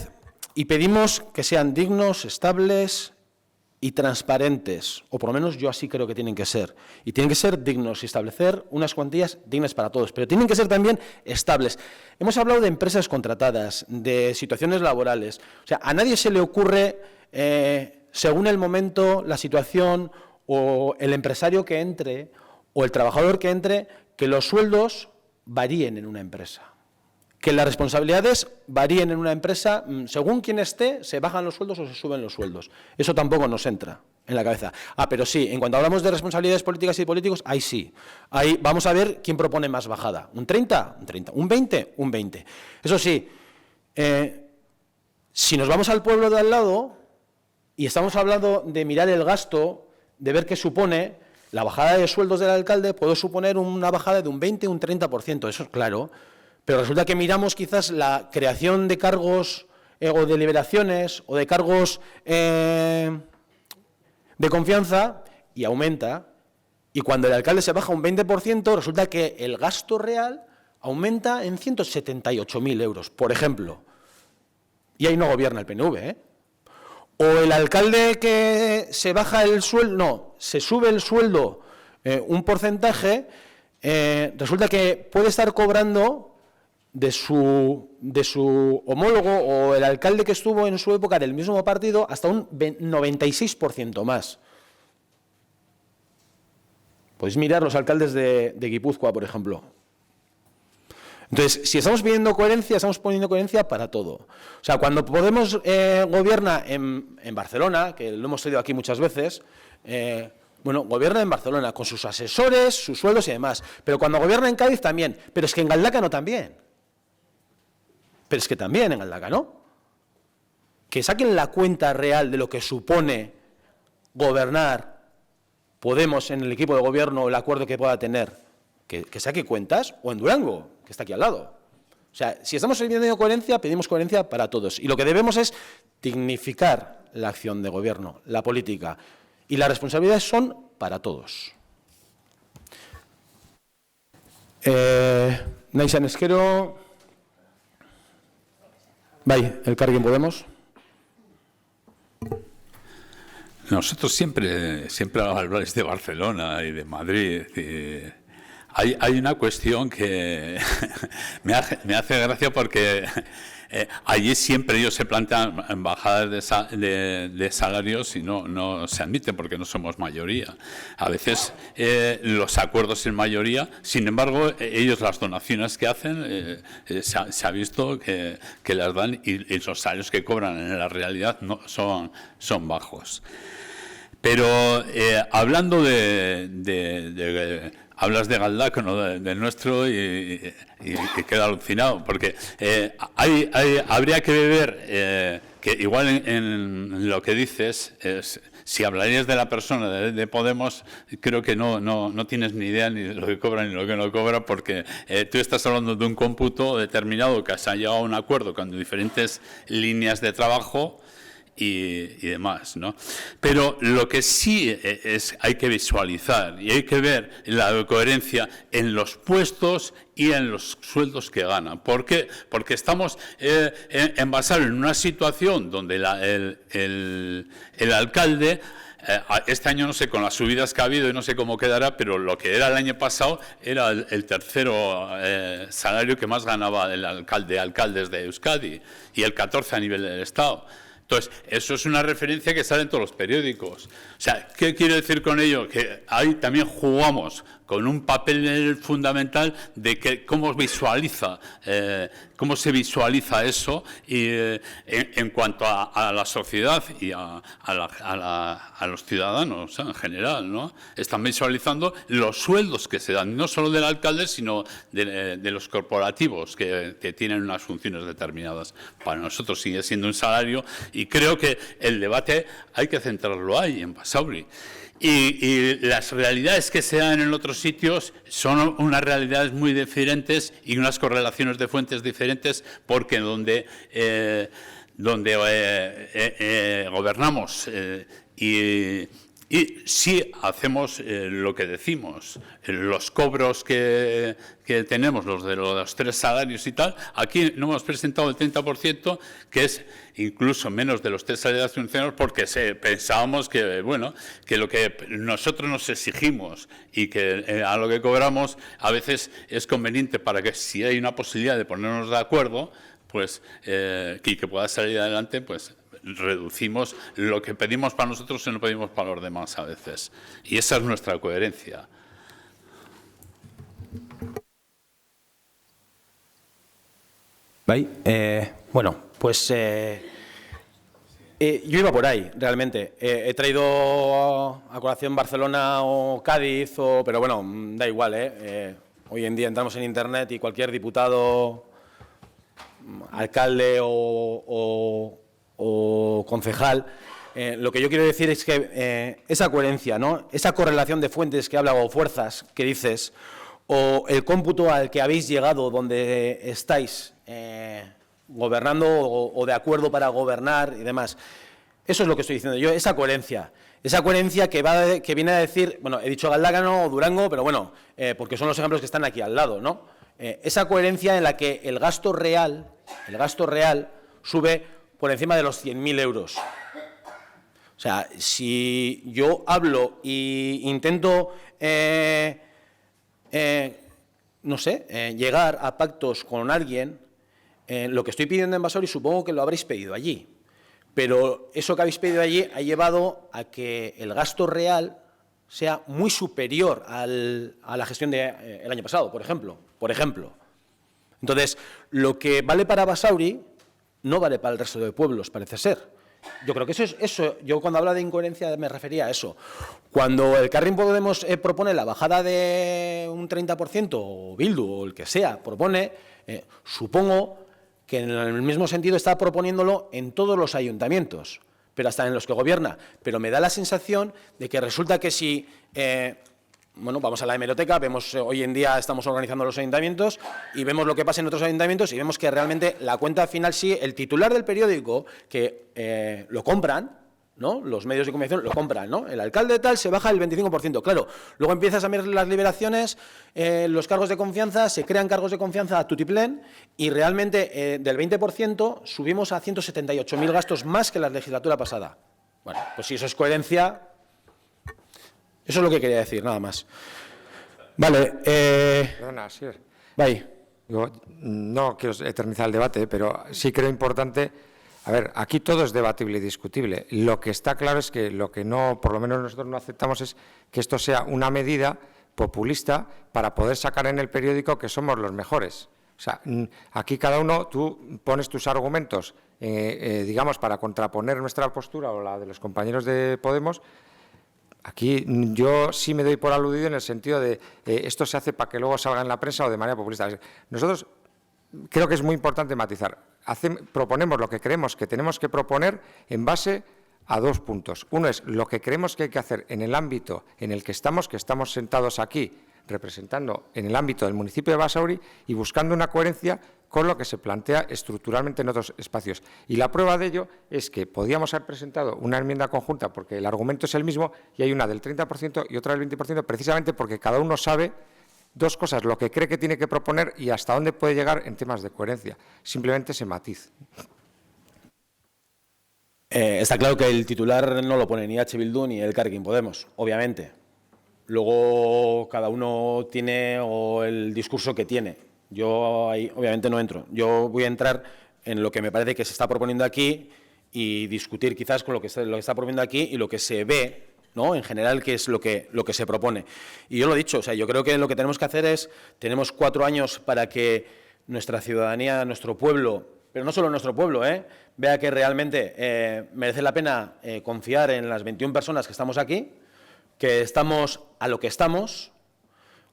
y pedimos que sean dignos, estables y transparentes, o por lo menos yo así creo que tienen que ser. Y tienen que ser dignos y establecer unas cuantías dignas para todos, pero tienen que ser también estables. Hemos hablado de empresas contratadas, de situaciones laborales. O sea, a nadie se le ocurre, según el momento, la situación o el empresario que entre o el trabajador que entre, que los sueldos varíen en una empresa. Que las responsabilidades varíen en una empresa, según quien esté, se bajan los sueldos o se suben los sueldos. Eso tampoco nos entra en la cabeza. Pero sí, en cuanto hablamos de responsabilidades políticas y políticos, ahí sí. Ahí vamos a ver quién propone más bajada. ¿Un 30? Un 30. ¿Un 20? Un 20. Eso sí, si nos vamos al pueblo de al lado y estamos hablando de mirar el gasto, de ver qué supone, la bajada de sueldos del alcalde puede suponer una bajada de un 20 o un 30%, eso es claro. Pero resulta que miramos quizás la creación de cargos o de liberaciones o de cargos de confianza y aumenta. Y cuando el alcalde se baja un 20%, resulta que el gasto real aumenta en 178.000 euros, por ejemplo. Y ahí no gobierna el PNV, O el alcalde que se baja el sueldo, no, se sube el sueldo un porcentaje, resulta que puede estar cobrando de su homólogo o el alcalde que estuvo en su época del mismo partido hasta un 96% más. Podéis mirar los alcaldes de Guipúzcoa, por ejemplo. Entonces, si estamos pidiendo coherencia, estamos poniendo coherencia para todo. O sea, cuando Podemos gobierna en Barcelona, que lo hemos traído aquí muchas veces, gobierna en Barcelona con sus asesores, sus sueldos y demás. Pero cuando gobierna en Cádiz también. Pero es que en Galdacano también. Pero es que también en Galdacano. Que saquen la cuenta real de lo que supone gobernar Podemos en el equipo de gobierno, el acuerdo que pueda tener. Que saque cuentas, o en Durango, que está aquí al lado. O sea, si estamos pidiendo coherencia, pedimos coherencia para todos. Y lo que debemos es dignificar la acción de gobierno, la política. Y las responsabilidades son para todos. Naisan eskero, bai, Elkarrekin Podemos. Nosotros siempre habláis de Barcelona y de Madrid. Hay una cuestión que me hace gracia porque allí siempre ellos se plantean bajadas de salarios y no se admiten porque no somos mayoría. A veces los acuerdos en mayoría, sin embargo, ellos las donaciones que hacen, se ha visto que las dan y los salarios que cobran en la realidad no son bajos. Pero hablando hablas de Galdacano, del nuestro, y queda alucinado, porque habría que ver que igual en lo que dices, si hablarías de la persona de Podemos, creo que no tienes ni idea ni de lo que cobra ni lo que no cobra, porque tú estás hablando de un cómputo determinado que se ha llegado a un acuerdo con diferentes líneas de trabajo y demás, ¿no? Pero lo que sí hay que visualizar y hay que ver la coherencia en los puestos y en los sueldos que ganan. ¿Por qué? Porque estamos envasados en una situación donde el alcalde Este año no sé, con las subidas que ha habido y no sé cómo quedará, pero lo que era el año pasado era el tercero salario que más ganaba el alcaldes de Euskadi y el 14 a nivel del Estado. Entonces, eso es una referencia que sale en todos los periódicos. O sea, ¿qué quiero decir con ello? Que ahí también jugamos con un papel fundamental de que cómo se visualiza eso y, en cuanto a la sociedad y a los ciudadanos en general, ¿no? Están visualizando los sueldos que se dan, no solo del alcalde, sino de los corporativos que tienen unas funciones determinadas. Para nosotros sigue siendo un salario y creo que el debate hay que centrarlo ahí, en Basauri. Y las realidades que se dan en otros sitios son unas realidades muy diferentes y unas correlaciones de fuentes diferentes, porque donde gobernamos y sí hacemos lo que decimos, los cobros que tenemos, los de los 3 salarios y tal, aquí no hemos presentado el 30%, que es incluso menos de los 3 salarios funcionarios, porque pensábamos que, bueno, que lo que nosotros nos exigimos y que a lo que cobramos a veces es conveniente para que, si hay una posibilidad de ponernos de acuerdo, pues y que pueda salir adelante, pues reducimos lo que pedimos para nosotros y no pedimos para los demás a veces. Y esa es nuestra coherencia. Bueno, pues yo iba por ahí, realmente. He traído a colación Barcelona o Cádiz, pero bueno, da igual, hoy en día entramos en Internet y cualquier diputado, alcalde o concejal, lo que yo quiero decir es que esa coherencia, ¿no? Esa correlación de fuentes que habla, o fuerzas que dices, o el cómputo al que habéis llegado donde estáis gobernando o de acuerdo para gobernar y demás. Eso es lo que estoy diciendo yo, esa coherencia que viene a decir, bueno, he dicho Galdácano o Durango, pero bueno, porque son los ejemplos que están aquí al lado, ¿no? Esa coherencia en la que el gasto real sube por encima de los 100.000 euros. O sea, si yo hablo e intento, no sé, llegar a pactos con alguien, lo que estoy pidiendo en Basauri supongo que lo habréis pedido allí. Pero eso que habéis pedido allí ha llevado a que el gasto real sea muy superior a la gestión del año pasado, por ejemplo. Entonces, lo que vale para Basauri no vale para el resto de pueblos, parece ser. Yo creo que eso. Yo cuando hablo de incoherencia me refería a eso. Cuando el Elkarrekin Podemos propone la bajada de un 30%, o Bildu, o el que sea, propone, supongo que en el mismo sentido está proponiéndolo en todos los ayuntamientos, pero hasta en los que gobierna. Pero me da la sensación de que resulta que si... bueno, vamos a la hemeroteca, vemos hoy en día estamos organizando los ayuntamientos y vemos lo que pasa en otros ayuntamientos y vemos que realmente la cuenta final sí, el titular del periódico, que lo compran, ¿no? Los medios de comunicación lo compran, ¿no? El alcalde tal se baja el 25%. Claro, luego empiezas a ver las liberaciones, los cargos de confianza, se crean cargos de confianza a tutiplén y realmente del 20% subimos a 178.000 gastos más que la legislatura pasada. Bueno, pues si eso es coherencia... Eso es lo que quería decir, nada más. Vale. Perdona, Asier. Bye. No quiero eternizar el debate, pero sí creo importante. A ver, aquí todo es debatible y discutible. Lo que está claro es que lo que no, por lo menos nosotros no aceptamos, es que esto sea una medida populista para poder sacar en el periódico que somos los mejores. O sea, aquí cada uno, tú pones tus argumentos, digamos, para contraponer nuestra postura o la de los compañeros de Podemos. Aquí yo sí me doy por aludido en el sentido de esto se hace para que luego salga en la prensa o de manera populista. Nosotros creo que es muy importante matizar. Proponemos lo que creemos que tenemos que proponer en base a 2 puntos. Uno es lo que creemos que hay que hacer en el ámbito en el que estamos sentados aquí, representando en el ámbito del municipio de Basauri y buscando una coherencia con lo que se plantea estructuralmente en otros espacios. Y la prueba de ello es que podíamos haber presentado una enmienda conjunta porque el argumento es el mismo y hay una del 30% y otra del 20%, precisamente porque cada uno sabe 2 cosas, lo que cree que tiene que proponer y hasta dónde puede llegar en temas de coherencia. Simplemente ese matiz. Está claro que el titular no lo pone ni H. Bildu ni el Elkarrekin Podemos, obviamente. Luego cada uno tiene el discurso que tiene. Yo ahí obviamente no entro. Yo voy a entrar en lo que me parece que se está proponiendo aquí y discutir quizás con lo que está proponiendo aquí y lo que se ve, ¿no? En general, qué es lo que se propone. Y yo lo he dicho, o sea, yo creo que lo que tenemos que hacer tenemos 4 años para que nuestra ciudadanía, nuestro pueblo, pero no solo nuestro pueblo, vea que realmente merece la pena confiar en las 21 personas que estamos aquí, que estamos a lo que estamos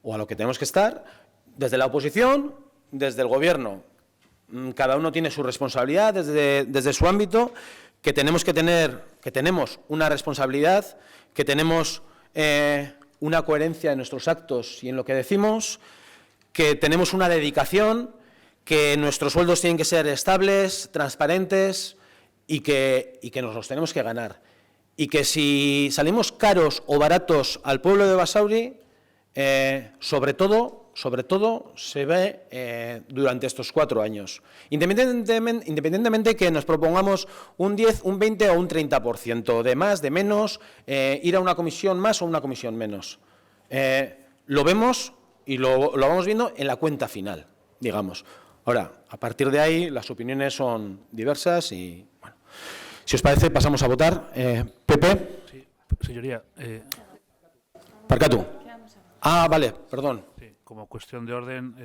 o a lo que tenemos que estar, desde la oposición, desde el Gobierno. Cada uno tiene su responsabilidad desde su ámbito, que tenemos una responsabilidad, que tenemos una coherencia en nuestros actos y en lo que decimos, que tenemos una dedicación, que nuestros sueldos tienen que ser estables, transparentes y que nos los tenemos que ganar. Y que si salimos caros o baratos al pueblo de Basauri, sobre todo se ve durante estos 4 años. Independientemente que nos propongamos un 10, un 20 o un 30% de más, de menos, ir a una comisión más o una comisión menos. Lo vemos y lo vamos viendo en la cuenta final, digamos. Ahora, a partir de ahí, las opiniones son diversas y, bueno, si os parece, pasamos a votar. Pepe. Sí, señoría. Parkatu. Ah, vale, perdón. Sí, como cuestión de orden,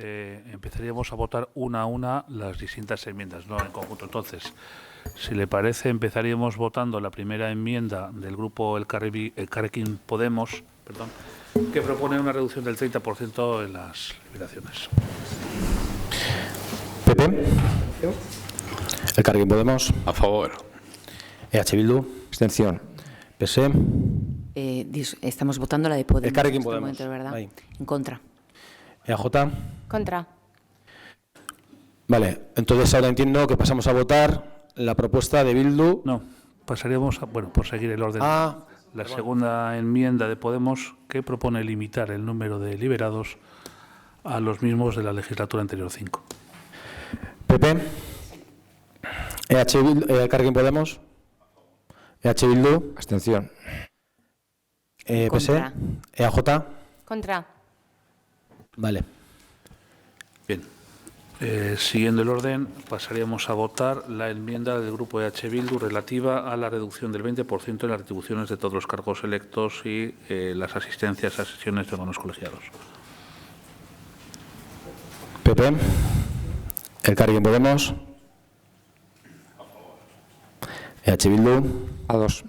empezaríamos a votar una a una las distintas enmiendas, no en conjunto. Entonces, si le parece, empezaríamos votando la primera enmienda del grupo Elkarrekin Podemos, que propone una reducción del 30% en las liberaciones. Pepe. Elkarrekin Podemos. A favor. EH Bildu. Abstención. PSE. Estamos votando la de Podemos. Elkarrekin en este Podemos. momento, ¿verdad? Ahí. En contra. EAJ. Contra. Vale, entonces ahora entiendo que pasamos a votar la propuesta de Bildu. No, pasaríamos a, por seguir el orden. La perdón. segunda enmienda de Podemos, que propone limitar el número de liberados a los mismos de la legislatura anterior 5. PP. EH Bildu, Elkarrekin Podemos. EH Bildu. Abstención. PSE. Contra. EAJ. Contra. Vale. Bien. Siguiendo el orden, pasaríamos a votar la enmienda del grupo EH Bildu relativa a la reducción del 20% en las retribuciones de todos los cargos electos y las asistencias a sesiones de órganos colegiados. PP. Elkarrekin Podemos. EH Bildu. A2.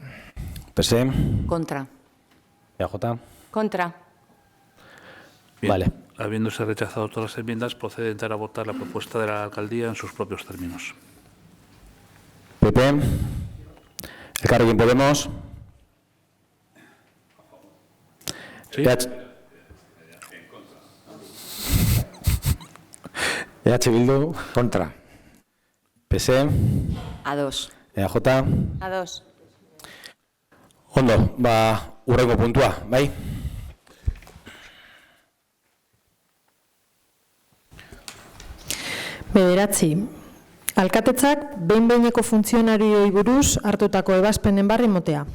PSE. Contra. EAJ. Contra. Bien. Vale. Habiéndose rechazado todas las enmiendas, procede a entrar a votar la propuesta de la alcaldía en sus propios términos. PP. Elkarrekin Podemos. ¿Sí? EH Bildu. Contra. PSE. A2. EAJ. A2. Ondo, hurrengo puntua, bai? Bederatzi. Alkatetzak behin-behineko funtzionarioei buruz hartutako ebazpenen barri motea.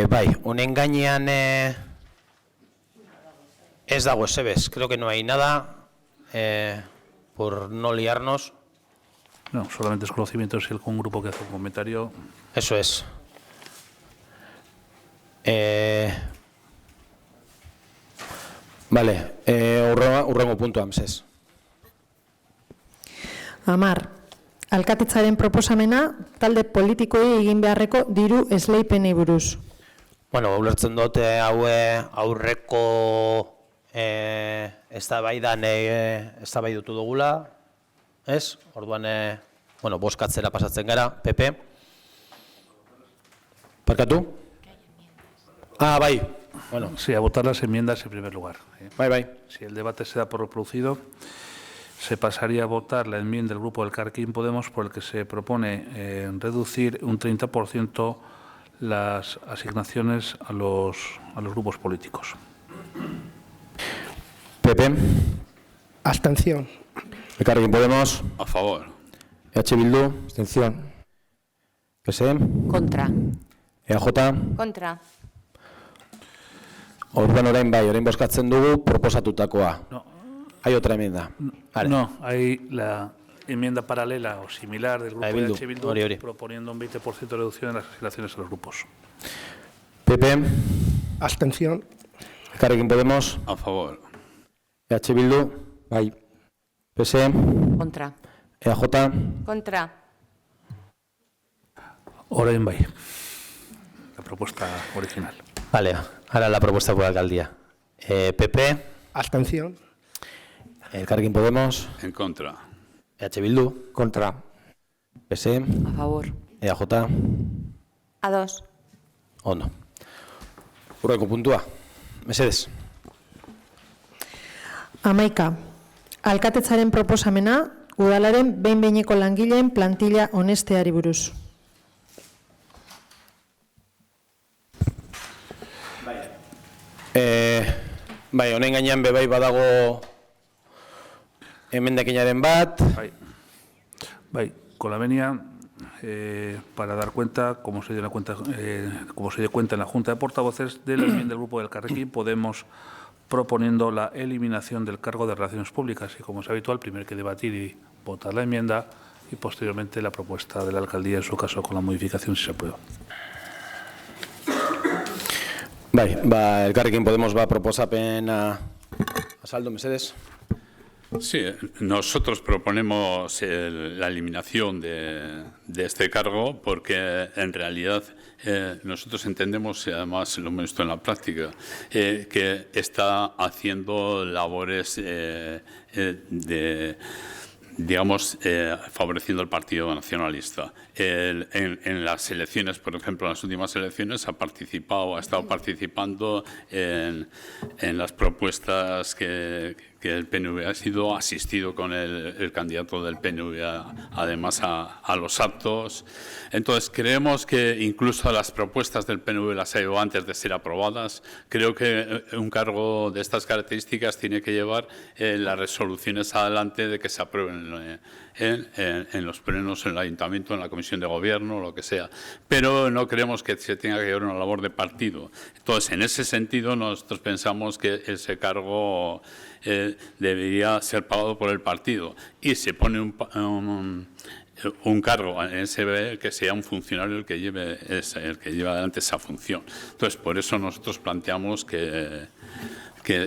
Bai, honen gainean ez dago esebez. Creo que no hay nada, por no liarnos. No, solamente es conocimiento si algún grupo que hace un comentario. Eso es. Vale, hurrengo puntua, mesedez. 10. Alkatetzaren proposamena talde politikoei egin beharreko diru esleipenei buruz. Bueno, ulertzen dut aurreko eztabaidutu dugula, ez? Orduan, bozkatzera pasatzen gara, PP. Parkatu? Bai. Bueno. Sí, a votar las enmiendas en primer lugar. Bai. Si el debate se da por reproducido, se pasaría a votar la enmienda del grupo Elkarrekin Podemos por el que se propone reducir un 30% las asignaciones a los grupos políticos. PP. Abstención. Elkarrekin Podemos. A favor. EH Bildu. Abstención. PSE, Contra. EAJ, Contra. orduan orain bozkatzen dugu proposatutakoa. No. Hay otra enmienda. Vale. No, hay la enmienda paralela o similar del grupo La de Bildu. EH Bildu Ori. proponiendo un 20% de reducción en las asignaciones a los grupos. PP, Abstención. Elkarrekin Podemos, A favor. EH Bildu, Bai. PSE, Contra. EAJ, Contra. Orain bai. La propuesta original. vale, ahora la propuesta por la alcaldía. PP, Abstención. Elkarrekin Podemos, En contra. EH Bildu, Contra. PSE, A favor. EAJ, A 2. ondo. Urreko puntua, mesedes. Amaika. Alkatetzaren proposamena, udalaren behin-behineko langileen plantilla honesteari buruz. Bai, honen gainean bebai badago emendakinaren bat. Bai, con la venia, para dar cuenta, como se dio cuenta en la Junta de Portavoces, de la enmienda del Grupo del Carrequín, Podemos proponiendo la eliminación del cargo de Relaciones Públicas y, como es habitual, primero hay que debatir y votar la enmienda y, posteriormente, la propuesta de la alcaldía, en su caso, con la modificación, si se aprueba. Bai, Elkarrekin Podemos proposapena azaldu, mesedes. Sí, nosotros proponemos la eliminación de este cargo porque en realidad nosotros entendemos, y además lo hemos visto en la práctica, que está haciendo labores digamos, favoreciendo al Partido Nacionalista. En las elecciones, por ejemplo, en las últimas elecciones, ha estado participando en las propuestas que el PNV ha sido asistido con el candidato del PNV, además a los actos. Entonces, creemos que incluso las propuestas del PNV las ha llevado antes de ser aprobadas. Creo que un cargo de estas características tiene que llevar las resoluciones adelante de que se aprueben en los plenos, en el Ayuntamiento, en la Comisión de Gobierno, lo que sea. Pero no creemos que se tenga que llevar una labor de partido. Entonces, en ese sentido, nosotros pensamos que ese cargo debería ser pagado por el partido y se pone un cargo en SB que sea un funcionario el que lleve adelante esa función. Entonces, por eso nosotros planteamos que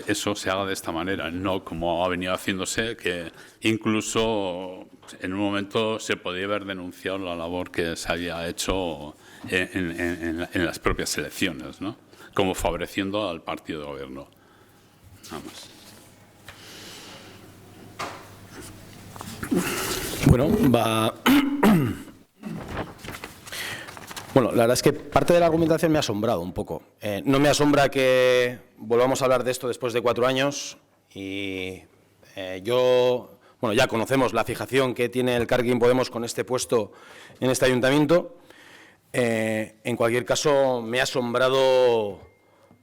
eso se haga de esta manera, no como ha venido haciéndose, que incluso en un momento se podía haber denunciado la labor que se había hecho en las propias elecciones, ¿no? Como favoreciendo al partido de gobierno. Nada más. Bueno, Bueno, la verdad es que parte de la argumentación me ha asombrado un poco. No me asombra que volvamos a hablar de esto después de 4 años y bueno, ya conocemos la fijación que tiene el Elkarrekin Podemos con este puesto en este ayuntamiento. En cualquier caso, me ha asombrado,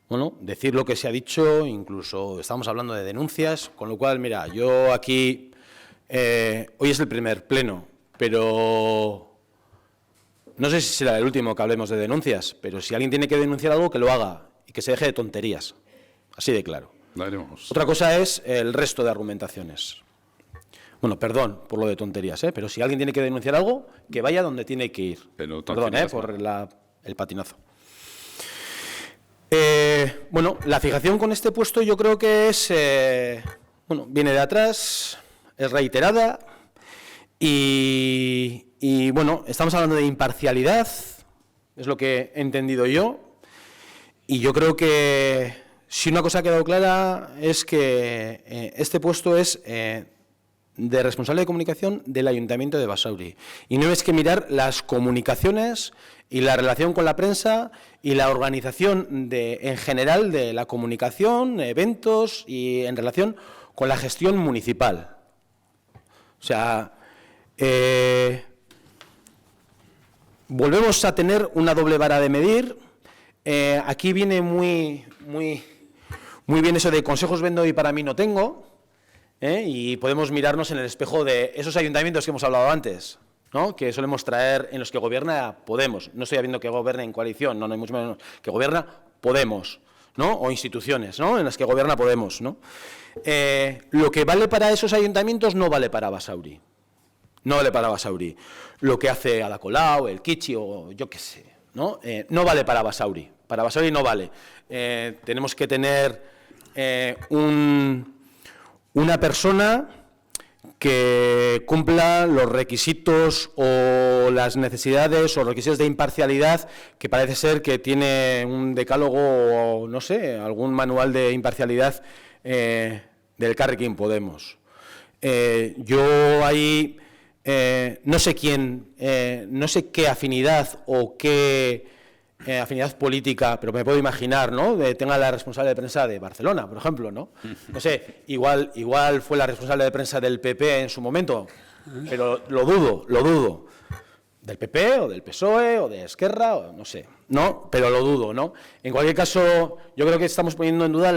bueno, decir lo que se ha dicho, incluso estamos hablando de denuncias, con lo cual, mira, yo aquí, hoy es el primer pleno, pero no sé si será el último que hablemos de denuncias, pero si alguien tiene que denunciar algo, que lo haga y que se deje de tonterías, así de claro. Otra cosa es el resto de argumentaciones. Bueno, perdón por lo de tonterías, pero si alguien tiene que denunciar algo, que vaya donde tiene que ir. Pero perdón, por el patinazo. Bueno, la fijación con este puesto yo creo que es, bueno, viene de atrás, es reiterada y bueno, estamos hablando de imparcialidad, es lo que he entendido yo, y yo creo que si una cosa ha quedado clara es que este puesto es de responsable de comunicación del Ayuntamiento de Basauri. Y no es que mirar las comunicaciones y la relación con la prensa y la organización en general de la comunicación, eventos y en relación con la gestión municipal. O sea, volvemos a tener una doble vara de medir. Aquí viene muy bien eso de consejos vendo y para mí no tengo. Y podemos mirarnos en el espejo de esos ayuntamientos que hemos hablado antes, ¿no?, que solemos traer en los que gobierna Podemos. No estoy hablando que gobierne en coalición, no hay mucho menos, que gobierna Podemos, ¿no?, o instituciones, ¿no?, en las que gobierna Podemos, ¿no? Lo que vale para esos ayuntamientos no vale para Basauri. No vale para Basauri. Lo que hace Ada Colau, el Kichi o yo qué sé, ¿no? No vale para Basauri. Para Basauri no vale. Tenemos que tener una persona que cumpla los requisitos o las necesidades o requisitos de imparcialidad, que parece ser que tiene un decálogo o, no sé, algún manual de imparcialidad del Elkarrekin Podemos. Yo ahí no sé quién, no sé qué afinidad o qué afinidad política, pero me puedo imaginar, ¿no?, tenga la responsable de prensa de Barcelona, por ejemplo, ¿no? No sé, igual fue la responsable de prensa del PP en su momento, pero lo dudo. Del PP o del PSOE o de Esquerra, o no sé, ¿no? Pero lo dudo, ¿no? En cualquier caso, yo creo que estamos poniendo en duda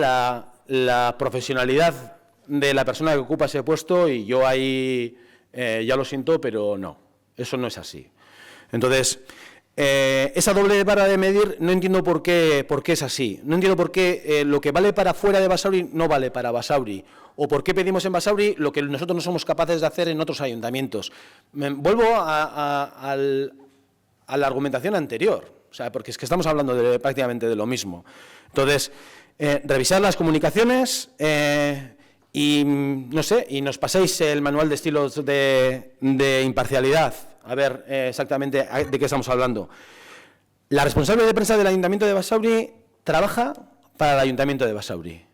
la profesionalidad de la persona que ocupa ese puesto y yo ahí ya lo siento, pero no, eso no es así. Entonces, esa doble vara de medir no entiendo por qué es así. No entiendo por qué lo que vale para fuera de Basauri no vale para Basauri. O por qué pedimos en Basauri lo que nosotros no somos capaces de hacer en otros ayuntamientos. Vuelvo a la argumentación anterior, o sea, porque es que estamos hablando prácticamente de lo mismo. Entonces, revisar las comunicaciones y, no sé, y nos paséis el manual de estilos de imparcialidad. A ver exactamente de qué estamos hablando. La responsable de prensa del Ayuntamiento de Basauri trabaja para el Ayuntamiento de Basauri.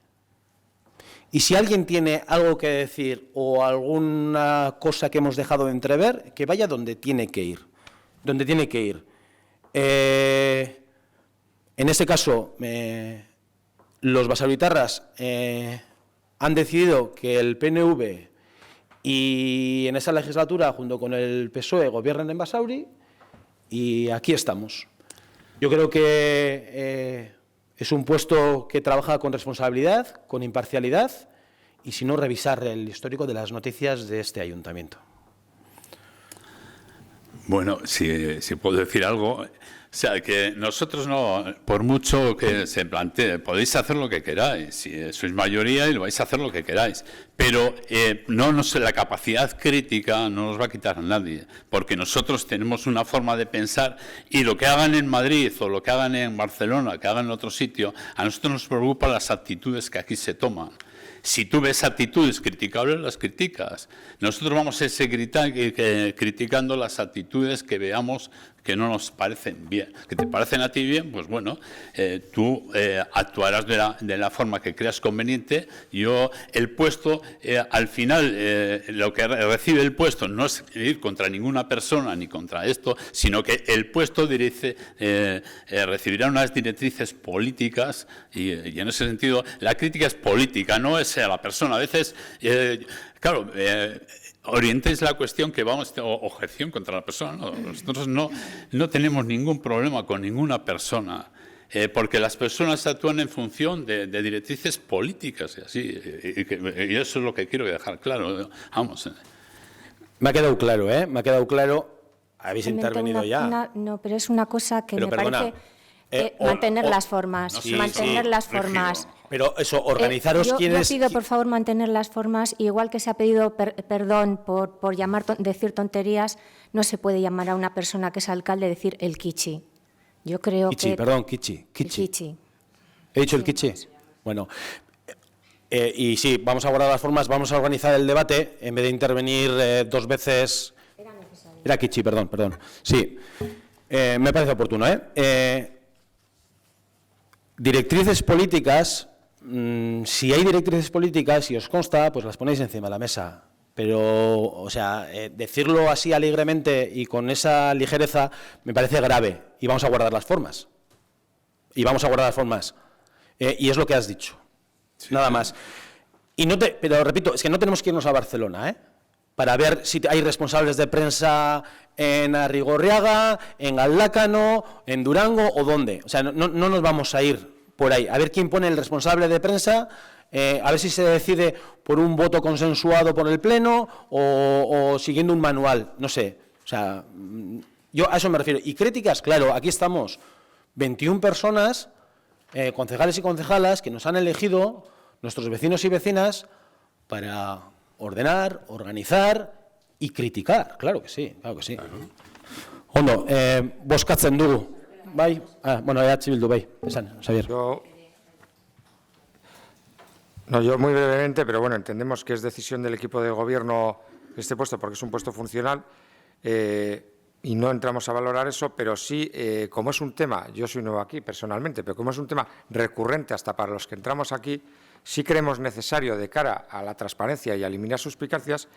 Y si alguien tiene algo que decir o alguna cosa que hemos dejado de entrever, que vaya donde tiene que ir. Donde tiene que ir. En este caso, los basauritarras han decidido que el PNV y en esa legislatura, junto con el PSOE, gobiernan en Basauri y aquí estamos. Yo creo que es un puesto que trabaja con responsabilidad, con imparcialidad y, si no, revisar el histórico de las noticias de este ayuntamiento. Bueno, si puedo decir algo. O sea, que nosotros no, por mucho que se plantee, podéis hacer lo que queráis, si sois mayoría y lo vais a hacer lo que queráis, pero no sé, la capacidad crítica no nos va a quitar a nadie, porque nosotros tenemos una forma de pensar y lo que hagan en Madrid o lo que hagan en Barcelona, que hagan en otro sitio, a nosotros nos preocupan las actitudes que aquí se toman. Si tú ves actitudes criticables, las criticas. Nosotros vamos a seguir criticando las actitudes que veamos que no nos parecen bien. Que te parecen a ti bien, pues bueno, tú actuarás de la forma que creas conveniente. Yo, el puesto, al final, lo que recibe el puesto no es ir contra ninguna persona ni contra esto, sino que el puesto recibirá unas directrices políticas y en ese sentido la crítica es política, no es a la persona. A veces, claro, orientéis la cuestión que vamos a objeción contra la persona. No, nosotros no tenemos ningún problema con ninguna persona, porque las personas actúan en función de directrices políticas y así. Y eso es lo que quiero dejar claro. Vamos. Me ha quedado claro, ¿eh? Me ha quedado claro. Habéis intervenido ya. No, pero es una cosa que pero me perdona, parece mantener las formas. Mantener las formas. Pero eso, organizaros yo quienes... pido, por favor, mantener las formas. Igual que se ha pedido perdón por decir tonterías, no se puede llamar a una persona que es alcalde decir el Kichi. Yo creo Kichi, que... perdón, Kichi. Kichi. ¿He dicho el Kichi? Bueno, y sí, vamos a guardar las formas, vamos a organizar el debate, en vez de intervenir dos veces... Era Kichi, perdón. Sí, me parece oportuno, directrices políticas, si hay directrices políticas, si os consta, pues las ponéis encima de la mesa. Pero, o sea, decirlo así alegremente y con esa ligereza me parece grave. Y vamos a guardar las formas. Y es lo que has dicho. Sí, nada más. Pero repito, es que no tenemos que irnos a Barcelona, para ver si hay responsables de prensa en Arrigorriaga, en Galdácano, en Durango o dónde. O sea, no nos vamos a ir por ahí. A ver quién pone el responsable de prensa, a ver si se decide por un voto consensuado por el Pleno o siguiendo un manual, no sé. O sea, yo a eso me refiero. Y críticas, claro, aquí estamos 21 personas, concejales y concejalas, que nos han elegido, nuestros vecinos y vecinas, para ordenar, organizar y criticar. Claro que sí, claro que sí. Ondo, bozkatzen dugu. Bai? Bueno, EH Bildu, bai. Esan, Xavier. Yo muy brevemente, pero bueno, entendemos que es decisión del equipo de gobierno este puesto, porque es un puesto funcional, y no entramos a valorar eso, pero sí, como es un tema, yo soy nuevo aquí personalmente, pero como es un tema recurrente hasta para los que entramos aquí, sí creemos necesario, de cara a la transparencia y a eliminar suspicacias,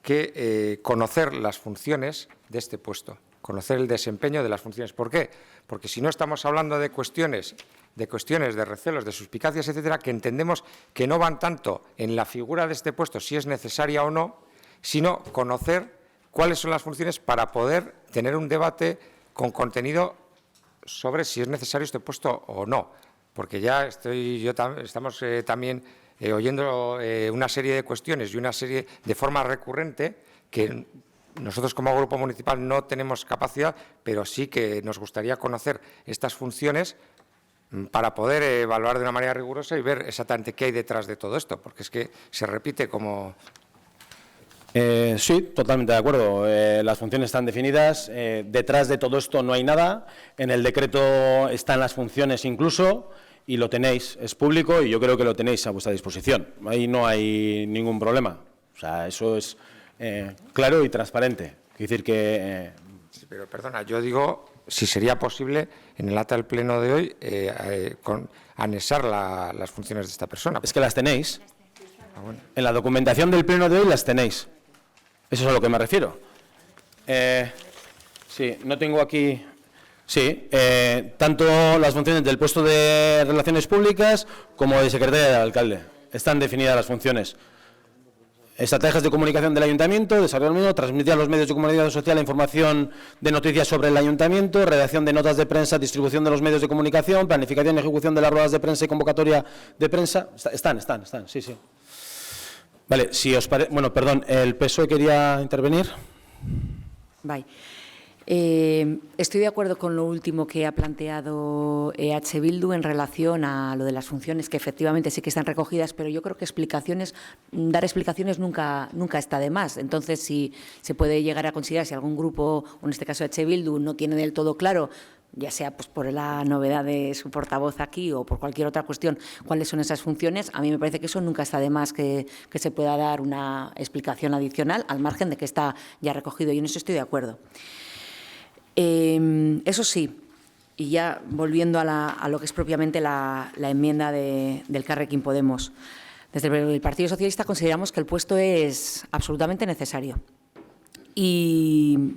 que conocer las funciones de este puesto, conocer el desempeño de las funciones. ¿Por qué? Porque si no estamos hablando de cuestiones, de recelos, de suspicacias, etcétera, que entendemos que no van tanto en la figura de este puesto, si es necesaria o no, sino conocer cuáles son las funciones para poder tener un debate con contenido sobre si es necesario este puesto o no. Porque ya estamos también oyendo una serie de cuestiones y una serie de forma recurrente que nosotros como grupo municipal no tenemos capacidad, pero sí que nos gustaría conocer estas funciones para poder evaluar de una manera rigurosa y ver exactamente qué hay detrás de todo esto, porque es que se repite como... Sí, totalmente de acuerdo. Las funciones están definidas. Detrás de todo esto no hay nada. En el decreto están las funciones incluso y lo tenéis. Es público y yo creo que lo tenéis a vuestra disposición. Ahí no hay ningún problema. O sea, eso es claro y transparente. Quiero decir que... Sí, pero perdona, yo digo si sería posible en el acta del pleno de hoy anexar las funciones de esta persona. Es que las tenéis. Bueno. En la documentación del pleno de hoy las tenéis. Eso es a lo que me refiero. Sí, no tengo aquí... Sí, tanto las funciones del puesto de Relaciones Públicas como de secretaria del alcalde. Están definidas las funciones. Estrategias de comunicación del Ayuntamiento, desarrollo del mismo, transmitir a los medios de comunicación social la información de noticias sobre el Ayuntamiento, redacción de notas de prensa, distribución de los medios de comunicación, planificación y ejecución de las ruedas de prensa y convocatoria de prensa. Están, sí, sí. Vale, si os parece... Bueno, perdón, ¿el PSOE quería intervenir? Vale. Estoy de acuerdo con lo último que ha planteado EH Bildu en relación a lo de las funciones, que efectivamente sí que están recogidas, pero yo creo que dar explicaciones nunca está de más. Entonces, si se puede llegar a considerar, si algún grupo, o en este caso EH Bildu, no tiene del todo claro, ya sea pues por la novedad de su portavoz aquí o por cualquier otra cuestión, cuáles son esas funciones, a mí me parece que eso nunca está de más que se pueda dar una explicación adicional, al margen de que está ya recogido, y en eso estoy de acuerdo. Eso sí, y ya volviendo a lo que es propiamente la enmienda del Carrequín Podemos, desde el Partido Socialista consideramos que el puesto es absolutamente necesario y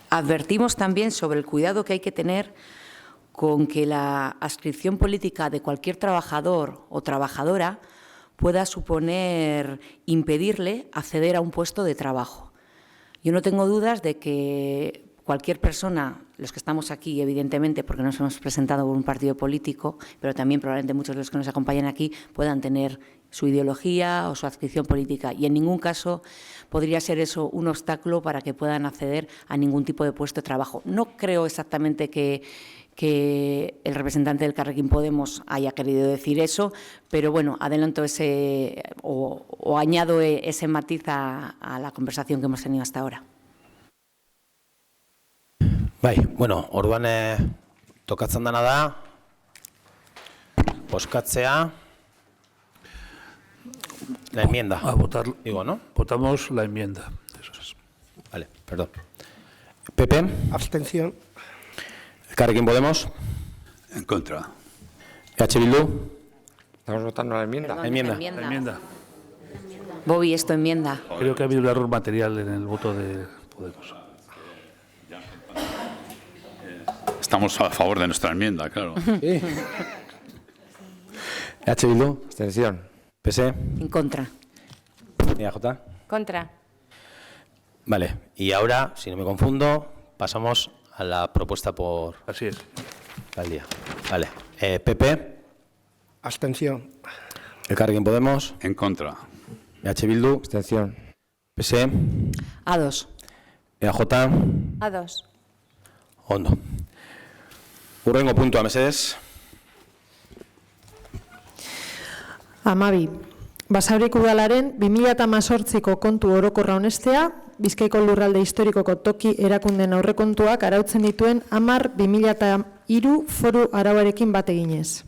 advertimos también sobre el cuidado que hay que tener con que la adscripción política de cualquier trabajador o trabajadora pueda suponer impedirle acceder a un puesto de trabajo. Yo no tengo dudas de que cualquier persona, los que estamos aquí, evidentemente, porque nos hemos presentado por un partido político, pero también probablemente muchos de los que nos acompañan aquí puedan tener su ideología o su adscripción política. Y en ningún caso podría ser eso un obstáculo para que puedan acceder a ningún tipo de puesto de trabajo. No creo exactamente que el representante del Carrequín Podemos haya querido decir eso, pero bueno, adelanto o añado ese matiz a la conversación que hemos tenido hasta ahora. Bai, bueno, orduan tokatzen dena da bozkatzea la enmienda. A votar. Digo, ¿no? Votamos la enmienda. Eso es. Vale, perdón. PP, Abstención. Elkarrekin Podemos, En contra. EH Bildu, Estamos votando la enmienda. Perdón, Enmienda. La enmienda. Bobby, esto enmienda. Creo que ha habido un error material en el voto de Podemos. Estamos a favor de nuestra enmienda, claro. EH Bildu, Abstención. PSE, En contra. EAJ. Contra. Vale, y ahora, si no me confundo, pasamos a la propuesta por Así es. al día. Vale, PP, Abstención. Elkarrekin Podemos, En contra. EH Bildu, Abstención. PSE, A2. EAJ, A2. ondo. Hurrengo puntua, mesedez. 12. Basauriko udalaren 2018ko kontu orokorra onestea, Bizkaiko lurralde historikoko toki erakundeen aurrekontuak arautzen dituen 10/2003 foru arauarekin bat eginez.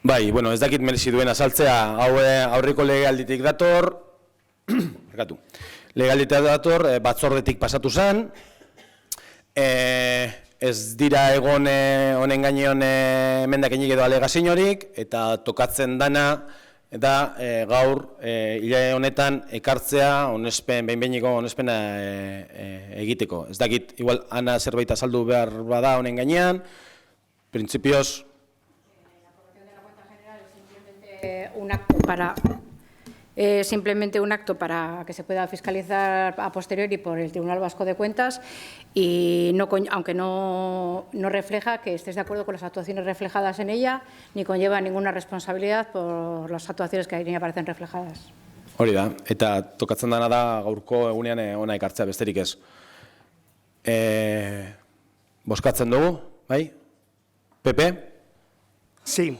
Bai, bueno, ez dakit merezi duen azaltzea, hau aurreko legealditik dator, legealditik dator, batzordetik pasatu zen, ez dira egon honen gainean emendakinik edo alegaziorik, eta tokatzen dana, eta gaur, hile honetan, ekartzea, behin-behiniko onespena egiteko. Ez dakit, igual, Ana zerbait azaldu behar bada honen gainean, printzipioz, simplemente un acto para que se pueda fiscalizar a posteriori por el Tribunal Vasco de Cuentas y aunque no refleja que estés de acuerdo con las actuaciones reflejadas en ella ni conlleva ninguna responsabilidad por las actuaciones que ahí aparecen reflejadas. Hori da, eta tokatzen dana da gaurko egunean ona ekartzea besterik ez. Bozkatzen dugu, bai? PP? Sí.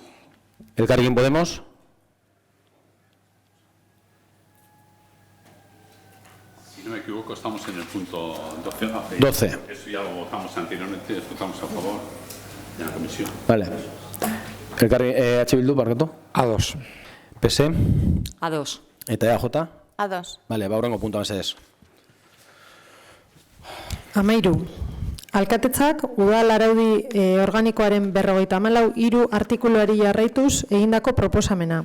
Elkarrekin Podemos? Si no me equivoco, estamos en el punto 12. 12. Eso ya lo votamos anteriormente, votamos a favor en la comisión. Vale. H. Bildu, barkatu? A2. PS? A2. Eta EAJ? A2. Vale, hurrengo puntua mesedez. 13. Alkatetzak udal araudi organikoaren 54.3 artikuluari jarraituz egindako proposamena.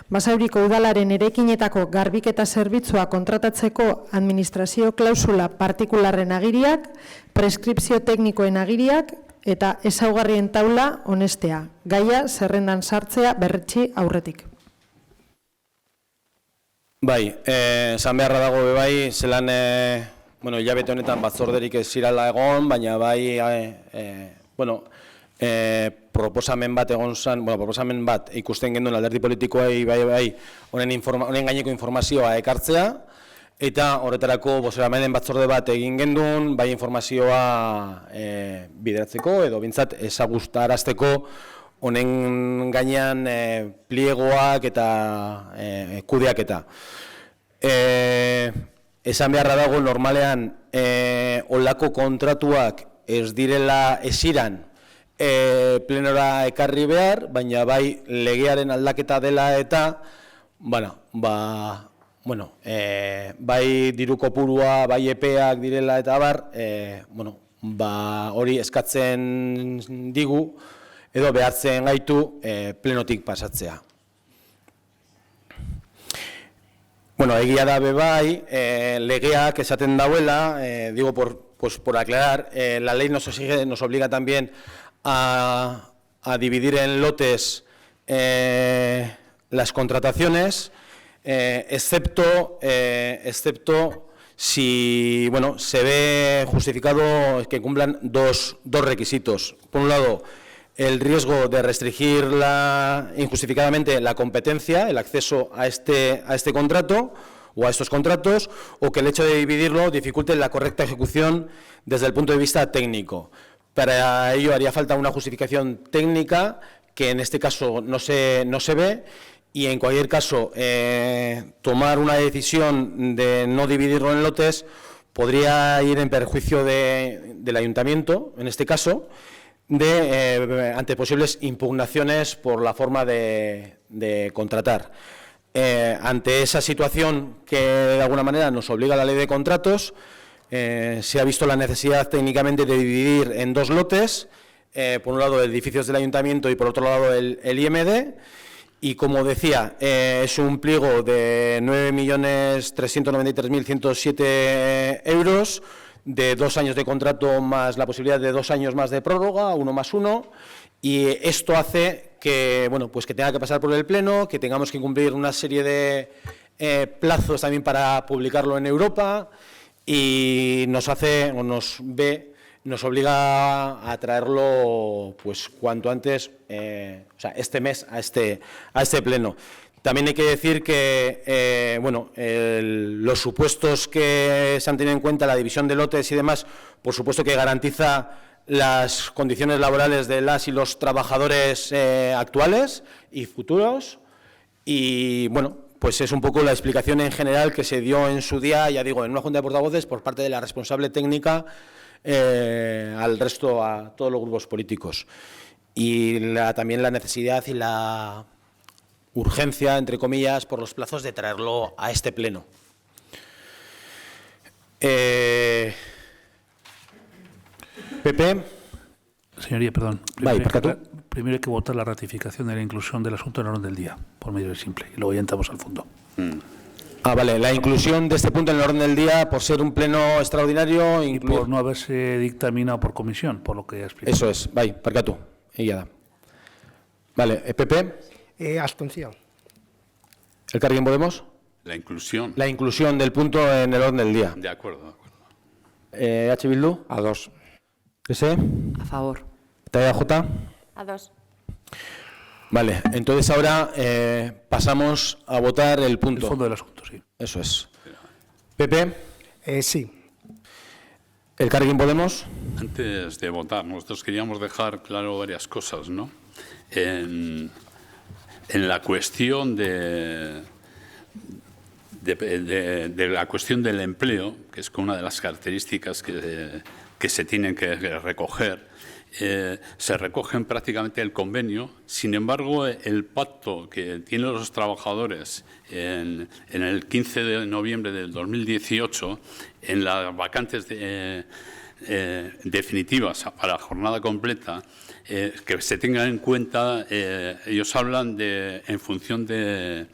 Basauriko udalaren eraikinetako garbiketa zerbitzua kontratatzeko administrazio klausula partikularren agiriak, preskripzio teknikoen agiriak eta ezaugarrien taula onestea. Gaia zerrendan sartzea berretsi aurretik. Bai, esan beharra dago bai, zelan, hilabete honetan batzorderik ez zirala egon, baina bai, proposamen bat egon zen, proposamen bat ikusten genduen alderdi politikoei bai, honen gaineko informazioa ekartzea, eta horretarako bozeramenen batzorde bat egin genduen, bai informazioa bideratzeko, edo bintzat ezagustarazteko honen gainean pliegoak eta kudeaketa. Esan beharra dago normalean olako kontratuak ez direla esiran plenora ekarri behar, baina bai legearen aldaketa dela eta bai diru kopurua, bai epeak direla eta hori eskatzen digu edo behartzen gaitu plenotik pasatzea. Egia da bai, legeak esaten dauela, digo por aclarar, la ley nos obliga también a dividir en lotes las contrataciones, excepto si se ve justificado que cumplan dos requisitos. Por un lado, el riesgo de restringir injustificadamente la competencia, el acceso a este contrato o a estos contratos, o que el hecho de dividirlo dificulte la correcta ejecución desde el punto de vista técnico. Para ello haría falta una justificación técnica que en este caso no se ve, y en cualquier caso tomar una decisión de no dividirlo en lotes podría ir en perjuicio del ayuntamiento, en este caso, ante posibles impugnaciones por la forma de contratar. Ante esa situación que de alguna manera nos obliga la ley de contratos, se ha visto la necesidad técnicamente de dividir en dos lotes, por un lado edificios del ayuntamiento y por otro lado el IMD, y como decía, es un pliego de 9.393.107 euros, de 2 años de contrato más la posibilidad de 2 años más de prórroga, 1+1, y esto hace que, que tenga que pasar por el Pleno, que tengamos que cumplir una serie de plazos también para publicarlo en Europa, y nos obliga a traerlo cuanto antes, este mes a este Pleno. También hay que decir que los supuestos que se han tenido en cuenta, la división de lotes y demás, por supuesto que garantiza las condiciones laborales de las y los trabajadores actuales y futuros. Y bueno, pues es un poco la explicación en general que se dio en su día, ya digo, en una junta de portavoces por parte de la responsable técnica al resto, a todos los grupos políticos. Y también la necesidad y la urgencia, entre comillas, por los plazos de traerlo a este pleno. PP. Señoría, perdón. Primero hay que votar la ratificación de la inclusión del asunto en el orden del día, por medio del simple, y luego ya entramos al fondo. Vale, la inclusión de este punto en el orden del día por ser un pleno extraordinario y por no haberse dictaminado por comisión, por lo que he explicado. Eso es, perquè tú. Vale, PP. Abstención. ¿Elkarrekin Podemos? La inclusión. La inclusión del punto en el orden del día. De acuerdo. H. Bildu. A 2. ¿Ese? A favor. ¿TJ? A 2. Vale, entonces ahora pasamos a votar el punto. El fondo del asunto, sí. Eso es. PP. Sí. ¿Elkarrekin Podemos? Antes de votar, nosotros queríamos dejar claro varias cosas, ¿no? En la cuestión de la cuestión del empleo, que es una de las características que se tienen que recoger, se recogen prácticamente el convenio. Sin embargo, el pacto que tienen los trabajadores en el 15 de noviembre del 2018, en las vacantes definitivas para jornada completa, que se tengan en cuenta, ellos hablan en función del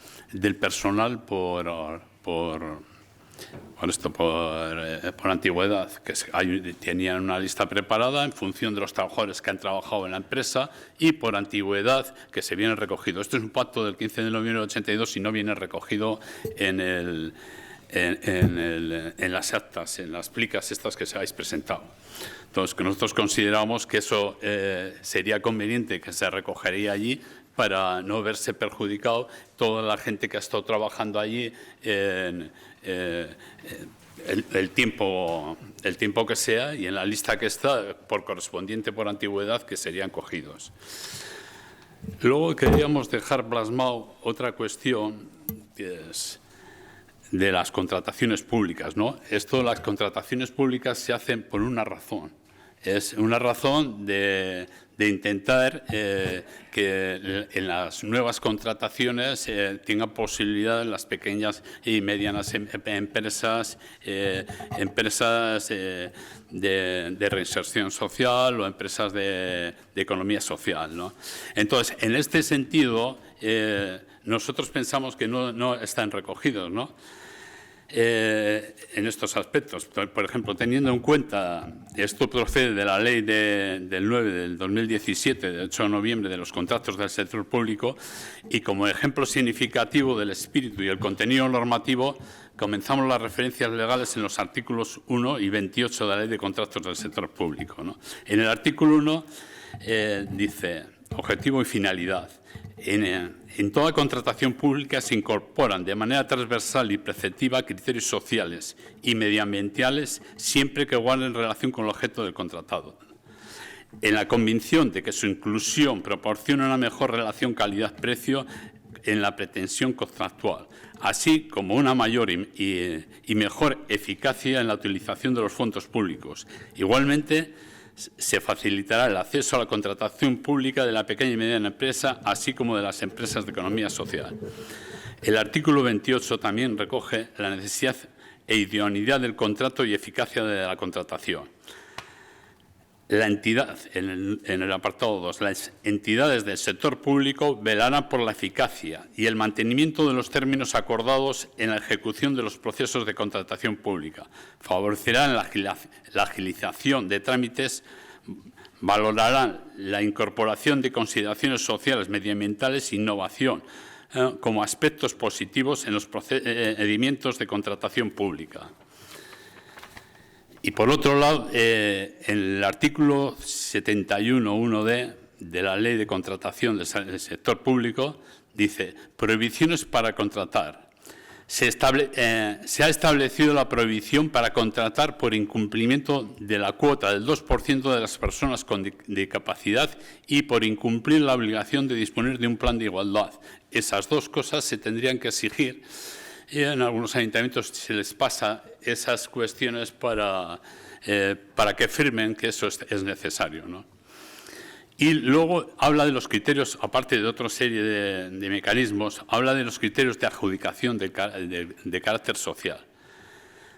personal por antigüedad, que tenían una lista preparada en función de los trabajadores que han trabajado en la empresa y por antigüedad que se viene recogido. Esto es un pacto del 15 de noviembre del 82 y no viene recogido en las actas, en las plicas estas que se habéis presentado. Entonces, que nosotros consideramos que eso sería conveniente que se recogería allí para no verse perjudicado toda la gente que ha estado trabajando allí el tiempo que sea y en la lista que está por correspondiente por antigüedad que serían cogidos. Luego queríamos dejar plasmado otra cuestión que es de las contrataciones públicas, ¿no? Las contrataciones públicas se hacen por una razón. Es una razón de intentar que en las nuevas contrataciones tengan posibilidad las pequeñas y medianas empresas, empresas de reinserción social o empresas de economía social, ¿no? Entonces, en este sentido, nosotros pensamos que no están recogidos, ¿no? En estos aspectos. Por ejemplo, teniendo en cuenta, esto procede de la ley del 9 del 2017, de 8 de noviembre, de los contratos del sector público, y como ejemplo significativo del espíritu y el contenido normativo, comenzamos las referencias legales en los artículos 1 y 28 de la ley de contratos del sector público, ¿no? En el artículo 1 dice, objetivo y finalidad. En toda contratación pública se incorporan de manera transversal y preceptiva criterios sociales y medioambientales siempre que guarden relación con el objeto del contratado. En la convicción de que su inclusión proporciona una mejor relación calidad-precio en la pretensión contractual, así como una mayor y mejor eficacia en la utilización de los fondos públicos. Igualmente, se facilitará el acceso a la contratación pública de la pequeña y mediana empresa, así como de las empresas de economía social. El artículo 28 también recoge la necesidad e idoneidad del contrato y eficacia de la contratación. La entidad, en el apartado 2, las entidades del sector público velarán por la eficacia y el mantenimiento de los términos acordados en la ejecución de los procesos de contratación pública. Favorecerán la agilización de trámites, valorarán la incorporación de consideraciones sociales, medioambientales e innovación como aspectos positivos en los procedimientos de contratación pública. Y por otro lado, en el artículo 71.1d de la Ley de Contratación del Sector Público Dice, prohibiciones para contratar. Se ha establecido la prohibición para contratar por incumplimiento de la cuota del 2% de las personas con discapacidad y por incumplir la obligación de disponer de un plan de igualdad. Esas dos cosas se tendrían que exigir y en algunos ayuntamientos se les pasa esas cuestiones para que firmen que eso es necesario, ¿no? Y luego habla de los criterios, aparte de otra serie de mecanismos, habla de los criterios de adjudicación de carácter social.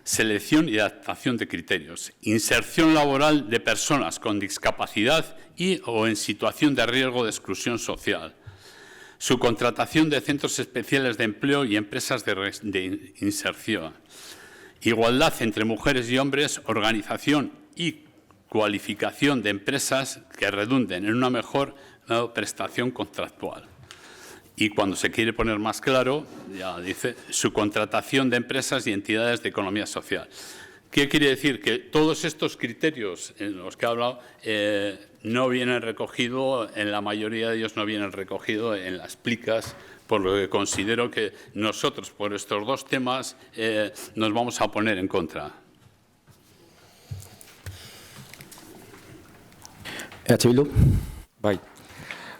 Selección y adaptación de criterios. Inserción laboral de personas con discapacidad y o en situación de riesgo de exclusión social. Subcontratación de centros especiales de empleo y empresas de inserción. Igualdad entre mujeres y hombres, organización y cualificación de empresas que redunden en una mejor prestación contractual. Y cuando se quiere poner más claro, ya dice, subcontratación de empresas y entidades de economía social. ¿Qué quiere decir? Que todos estos criterios en los que he hablado no vienen recogidos, en la mayoría de ellos no vienen recogidos en las plicas, por lo que considero que nosotros, por estos dos temas, nos vamos a poner en contra. Bildu. Bai.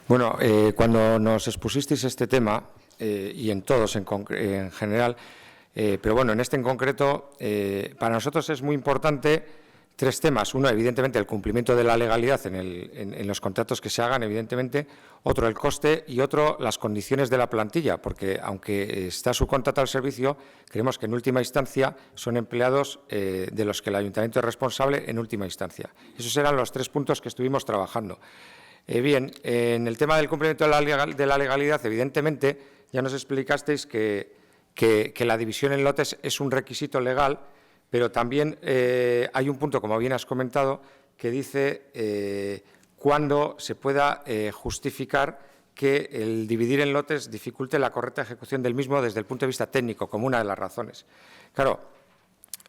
Bueno, cuando nos expusisteis este tema, y en todos en general, pero bueno, en este en concreto, para nosotros es muy importante tres temas. Uno, evidentemente, el cumplimiento de la legalidad en los contratos que se hagan, evidentemente. Otro, el coste. Y otro, las condiciones de la plantilla, porque aunque está subcontratado el servicio, creemos que en última instancia son empleados de los que el ayuntamiento es responsable en última instancia. Esos eran los tres puntos que estuvimos trabajando. Bien, en el tema del cumplimiento de la legalidad, evidentemente, ya nos explicasteis que la división en lotes es un requisito legal, pero también hay un punto, como bien has comentado, que dice cuándo se pueda justificar que el dividir en lotes dificulte la correcta ejecución del mismo desde el punto de vista técnico, como una de las razones. Claro,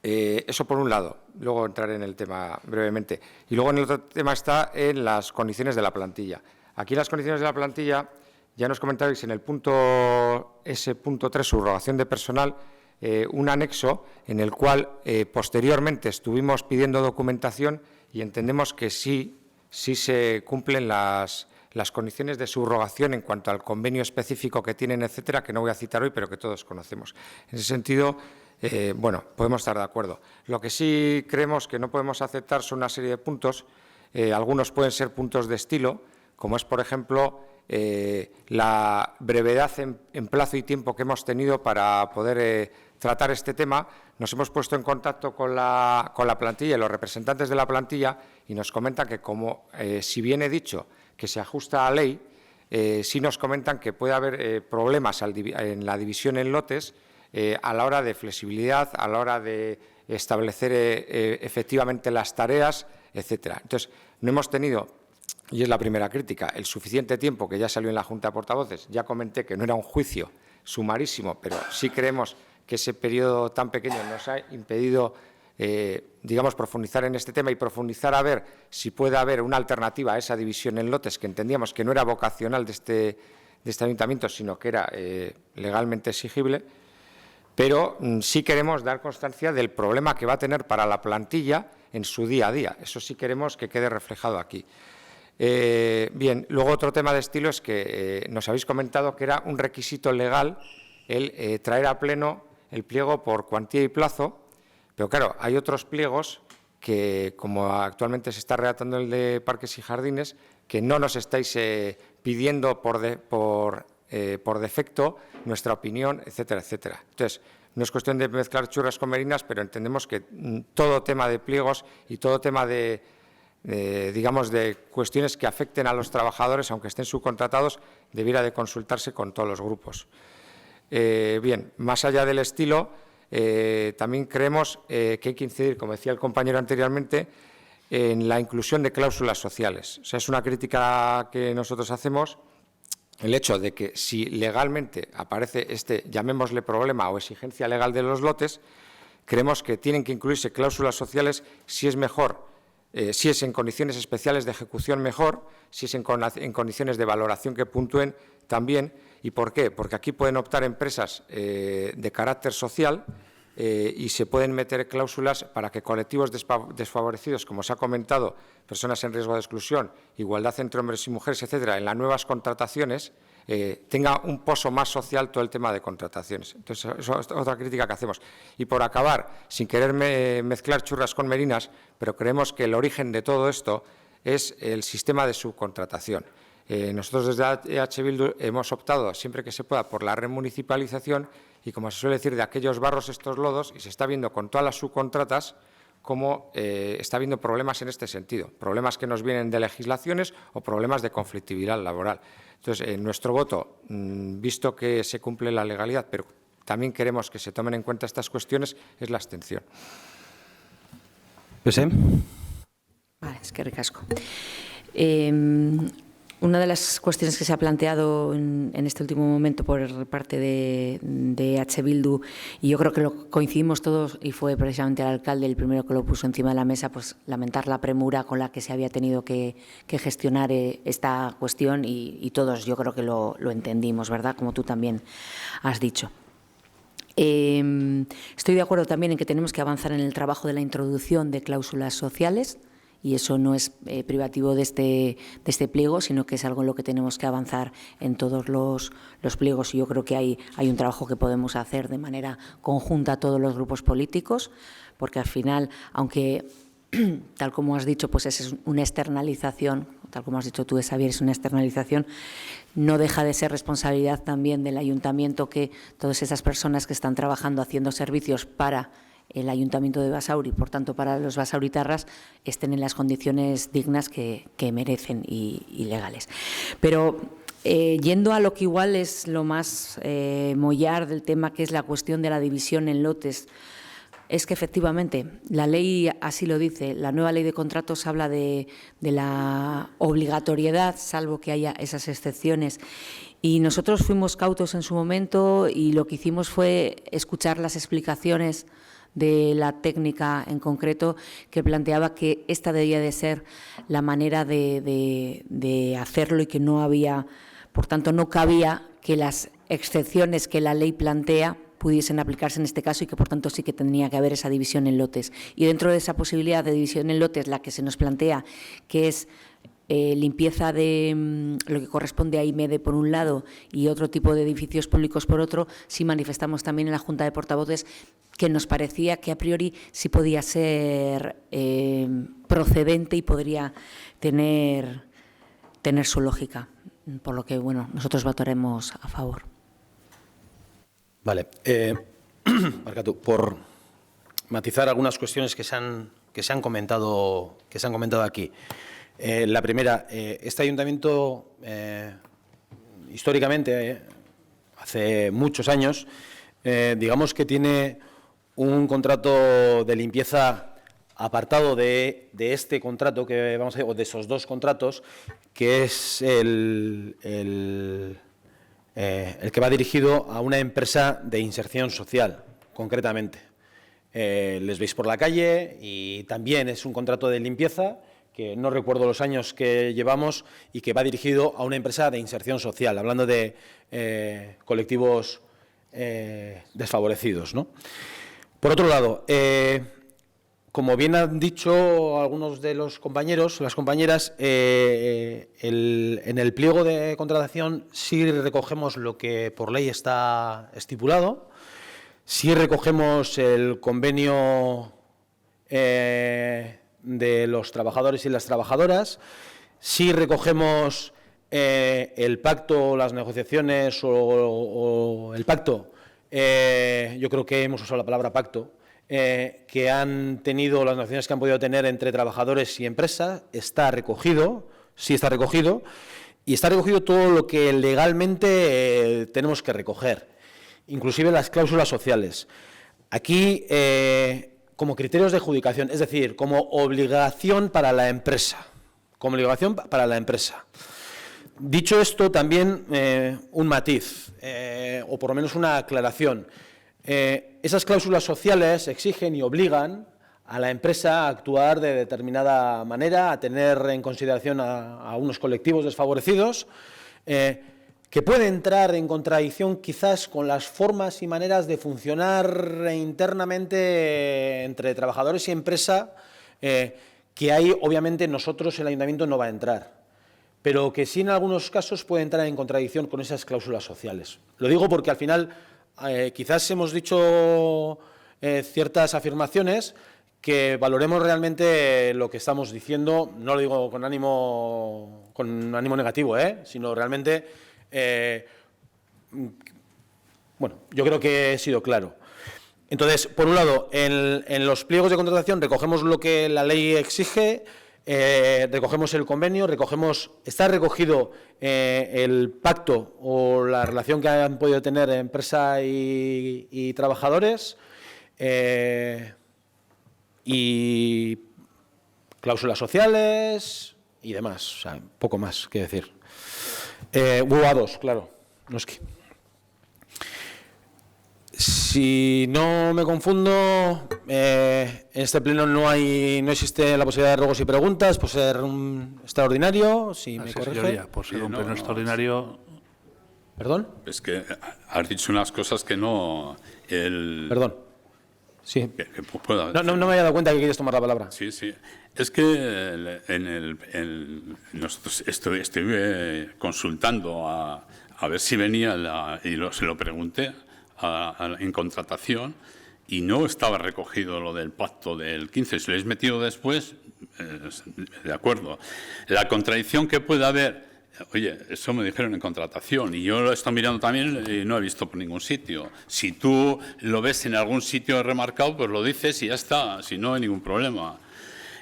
eso por un lado, luego entraré en el tema brevemente. Y luego en el otro tema está en las condiciones de la plantilla. Aquí las condiciones de la plantilla, ya nos comentabais en el punto S.3, subrogación de personal, un anexo en el cual posteriormente estuvimos pidiendo documentación y entendemos que sí se cumplen las condiciones de subrogación en cuanto al convenio específico que tienen, etcétera, que no voy a citar hoy, pero que todos conocemos. En ese sentido, bueno, podemos estar de acuerdo. Lo que sí creemos que no podemos aceptar son una serie de puntos. Algunos pueden ser puntos de estilo, como es, por ejemplo, la brevedad en plazo y tiempo que hemos tenido para poder tratar este tema. Nos hemos puesto en contacto con la plantilla y los representantes de la plantilla y nos comentan que, como si bien he dicho que se ajusta a ley, sí nos comentan que puede haber problemas en la división en lotes a la hora de flexibilidad, a la hora de establecer efectivamente las tareas, etcétera. Entonces, no hemos tenido, y es la primera crítica, el suficiente tiempo, que ya salió en la Junta de Portavoces. Ya comenté que no era un juicio sumarísimo, pero sí creemos que ese periodo tan pequeño nos ha impedido, digamos, profundizar en este tema y profundizar a ver si puede haber una alternativa a esa división en lotes, que entendíamos que no era vocacional de este ayuntamiento, sino que era legalmente exigible. Pero sí queremos dar constancia del problema que va a tener para la plantilla en su día a día. Eso sí queremos que quede reflejado aquí. Bien, luego otro tema de estilo es que nos habéis comentado que era un requisito legal el traer a pleno el pliego por cuantía y plazo, pero claro, hay otros pliegos que, como actualmente se está redactando el de parques y jardines, que no nos estáis pidiendo por defecto nuestra opinión, etcétera, etcétera. Entonces, no es cuestión de mezclar churras con merinas, pero entendemos que todo tema de pliegos y todo tema digamos, de cuestiones que afecten a los trabajadores, aunque estén subcontratados, debiera de consultarse con todos los grupos. Bien, más allá del estilo, también creemos que hay que incidir, como decía el compañero anteriormente, en la inclusión de cláusulas sociales. O sea, es una crítica que nosotros hacemos, el hecho de que si legalmente aparece este, llamémosle problema o exigencia legal de los lotes, creemos que tienen que incluirse cláusulas sociales si es mejor. Si es en condiciones especiales de ejecución, mejor. Si es en condiciones de valoración que puntúen, también. ¿Y por qué? Porque aquí pueden optar empresas de carácter social y se pueden meter cláusulas para que colectivos desfavorecidos, como se ha comentado, personas en riesgo de exclusión, igualdad entre hombres y mujeres, etcétera, en las nuevas contrataciones, tenga un poso más social todo el tema de contrataciones. Entonces, eso es otra crítica que hacemos. Y por acabar, sin querer mezclar churras con merinas, pero creemos que el origen de todo esto es el sistema de subcontratación. Nosotros desde EH Bildu hemos optado, siempre que se pueda, por la remunicipalización y, como se suele decir, de aquellos barros estos lodos, y se está viendo con todas las subcontratas cómo está habiendo problemas en este sentido, problemas que nos vienen de legislaciones o problemas de conflictividad laboral. Entonces, nuestro voto, visto que se cumple la legalidad, pero también queremos que se tomen en cuenta estas cuestiones, es la abstención. Vale, es que ricasco. Una de las cuestiones que se ha planteado en este último momento por parte de EH Bildu, y yo creo que lo coincidimos todos, y fue precisamente el alcalde el primero que lo puso encima de la mesa, pues lamentar la premura con la que se había tenido que gestionar esta cuestión, y todos yo creo que lo entendimos, ¿verdad? Como tú también has dicho. Estoy de acuerdo también en que tenemos que avanzar en el trabajo de la introducción de cláusulas sociales, y eso no es privativo de este pliego, sino que es algo en lo que tenemos que avanzar en todos los pliegos. Y yo creo que hay un trabajo que podemos hacer de manera conjunta a todos los grupos políticos, porque al final, aunque, tal como has dicho, pues es una externalización, tal como has dicho tú, Xavier, es una externalización, no deja de ser responsabilidad también del ayuntamiento que todas esas personas que están trabajando haciendo servicios para el Ayuntamiento de Basauri, por tanto para los basauritarras, estén en las condiciones dignas que merecen y legales. Pero yendo a lo que igual es lo más mollar del tema, que es la cuestión de la división en lotes, es que efectivamente la ley así lo dice, la nueva ley de contratos habla de la obligatoriedad, salvo que haya esas excepciones. Y nosotros fuimos cautos en su momento y lo que hicimos fue escuchar las explicaciones de la técnica en concreto, que planteaba que esta debía de ser la manera de hacerlo y que no había, por tanto, no cabía que las excepciones que la ley plantea pudiesen aplicarse en este caso y que, por tanto, sí que tendría que haber esa división en lotes. Y dentro de esa posibilidad de división en lotes, la que se nos plantea, que es limpieza de lo que corresponde a IMEDE por un lado y otro tipo de edificios públicos por otro, sí manifestamos también en la Junta de Portavoces que nos parecía que a priori sí podía ser procedente y podría tener su lógica, por lo que bueno, nosotros votaremos a favor. Vale, Marcatu, por matizar algunas cuestiones que se han comentado aquí. La primera, este ayuntamiento históricamente, hace muchos años, digamos que tiene un contrato de limpieza apartado de este contrato que vamos a ver, o de esos dos contratos, que es el que va dirigido a una empresa de inserción social, concretamente. Les veis por la calle y también es un contrato de limpieza que no recuerdo los años que llevamos y que va dirigido a una empresa de inserción social, hablando de colectivos desfavorecidos, ¿no? Por otro lado, como bien han dicho algunos de los compañeros, las compañeras, en el pliego de contratación sí recogemos lo que por ley está estipulado, sí recogemos el convenio de los trabajadores y las trabajadoras, sí recogemos el pacto, las negociaciones o el pacto, yo creo que hemos usado la palabra pacto, que han tenido las negociaciones que han podido tener entre trabajadores y empresas, está recogido, sí está recogido, y está recogido todo lo que legalmente tenemos que recoger, inclusive las cláusulas sociales. Aquí, como criterios de adjudicación, es decir, como obligación para la empresa, como obligación para la empresa. Dicho esto, también un matiz, o por lo menos una aclaración. Esas cláusulas sociales exigen y obligan a la empresa a actuar de determinada manera, a tener en consideración a unos colectivos desfavorecidos, que puede entrar en contradicción quizás con las formas y maneras de funcionar internamente entre trabajadores y empresa, que ahí obviamente nosotros, el Ayuntamiento, no va a entrar, pero que sí en algunos casos puede entrar en contradicción con esas cláusulas sociales. Lo digo porque al final quizás hemos dicho ciertas afirmaciones que valoremos realmente lo que estamos diciendo, no lo digo con ánimo negativo, sino realmente, bueno, yo creo que he sido claro. Entonces, por un lado, en los pliegos de contratación recogemos lo que la ley exige, recogemos el convenio, está recogido el pacto o la relación que han podido tener empresa y trabajadores, y cláusulas sociales y demás, o sea, poco más que decir. UA2, claro, no es que. Si no me confundo, en este pleno no existe la posibilidad de ruegos y preguntas por ser un extraordinario, si me corrige. Señoría, por ser un pleno extraordinario. ¿Perdón? Es que has dicho unas cosas que no... Perdón. Sí. Que pueda no me había dado cuenta que quieres tomar la palabra. Sí, sí. Es que nosotros estuve consultando a ver si venía, se lo pregunté en contratación, y no estaba recogido lo del pacto del 15. Si lo habéis metido después, de acuerdo. La contradicción que puede haber, oye, eso me dijeron en contratación y yo lo he estado mirando también y no he visto por ningún sitio. Si tú lo ves en algún sitio remarcado, pues lo dices y ya está, si no hay ningún problema.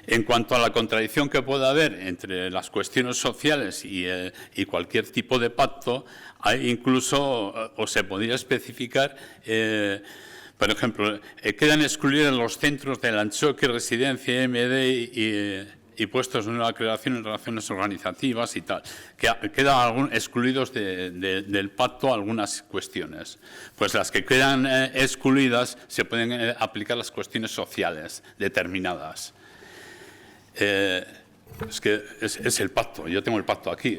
En cuanto a la contradicción que pueda haber entre las cuestiones sociales y cualquier tipo de pacto, hay incluso, o se podría especificar, por ejemplo, quedan excluidos los centros del Anchoqui, Residencia, MD y puestos de nueva creación en relaciones organizativas y tal. Quedan excluidos del pacto algunas cuestiones. Pues las que quedan excluidas se pueden aplicar las cuestiones sociales determinadas. Es que es el pacto, yo tengo el pacto aquí.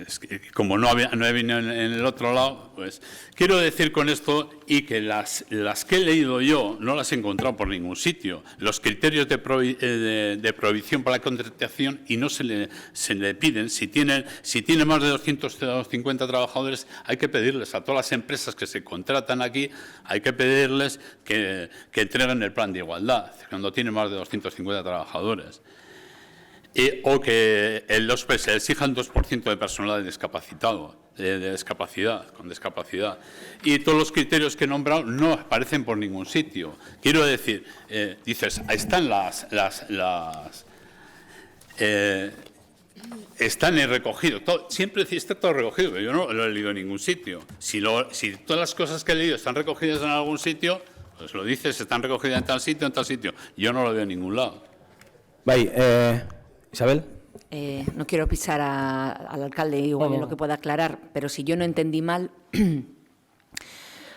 Es que como no he venido en el otro lado, pues quiero decir con esto y que las que he leído yo no las he encontrado por ningún sitio. Los criterios de prohibición para la contratación y no se le piden. Si tiene más de 250 trabajadores, hay que pedirles a todas las empresas que se contratan aquí, hay que pedirles que entreguen el plan de igualdad cuando tiene más de 250 trabajadores. O que se exijan 2% de personal discapacitado, con discapacidad. Y todos los criterios que he nombrado no aparecen por ningún sitio. Quiero decir, dices, ahí están están recogidos. Siempre está todo recogido, pero yo no lo he leído en ningún sitio. Si todas las cosas que he leído están recogidas en algún sitio, pues lo dices, están recogidas en tal sitio, en tal sitio. Yo no lo veo en ningún lado. Vale, Isabel. No quiero pisar al alcalde igual en lo que pueda aclarar, pero si yo no entendí mal,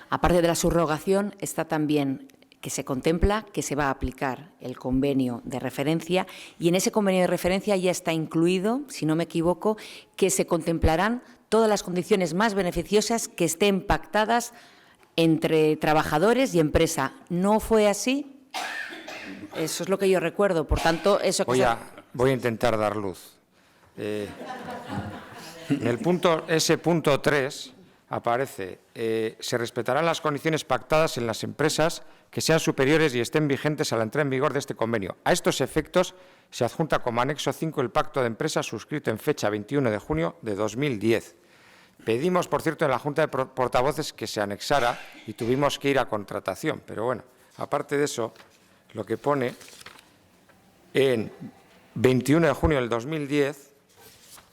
aparte de la subrogación, está también que se contempla que se va a aplicar el convenio de referencia y en ese convenio de referencia ya está incluido, si no me equivoco, que se contemplarán todas las condiciones más beneficiosas que estén pactadas entre trabajadores y empresa. ¿No fue así? Eso es lo que yo recuerdo. Por tanto, eso que Voy a intentar dar luz. En ese punto 3 aparece, se respetarán las condiciones pactadas en las empresas que sean superiores y estén vigentes a la entrada en vigor de este convenio. A estos efectos se adjunta como anexo 5 el pacto de empresas suscrito en fecha 21 de junio de 2010. Pedimos, por cierto, en la Junta de Portavoces que se anexara y tuvimos que ir a contratación. Pero bueno, aparte de eso, lo que pone en 21 de junio del 2010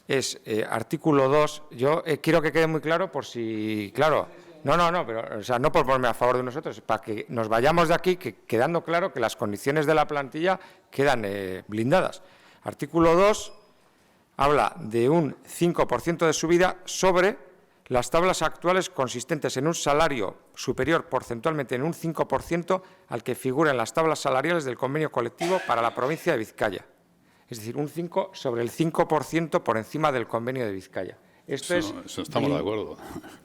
es artículo 2. Yo quiero que quede muy claro por si, claro, pero o sea, no por ponerme a favor de nosotros, para que nos vayamos de aquí quedando claro que las condiciones de la plantilla quedan blindadas. Artículo 2 habla de un 5% de subida sobre las tablas actuales consistentes en un salario superior porcentualmente en un 5% al que figuran las tablas salariales del convenio colectivo para la provincia de Vizcaya. Es decir, un 5 sobre el 5% por encima del convenio de Vizcaya. Esto Eso estamos de acuerdo.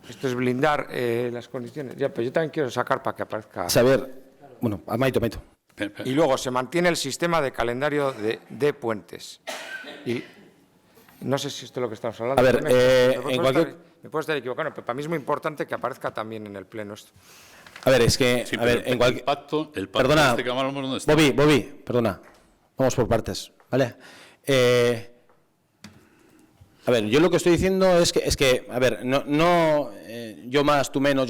Esto es blindar las condiciones. Ya, pero yo también quiero sacar para que aparezca. Saber, bueno, Maito. Y luego se mantiene el sistema de calendario de puentes. Y no sé si esto es lo que estamos hablando. A ver, me puedo estar equivocando, pero para mí es muy importante que aparezca también en el pleno esto. A ver, es que, Sí, a ver, en cualquier... el pacto Perdona, este que hablamos, ¿dónde está? Bobby, perdona. Vamos por partes, ¿vale? A ver, yo lo que estoy diciendo es que a ver, no yo más, tú menos,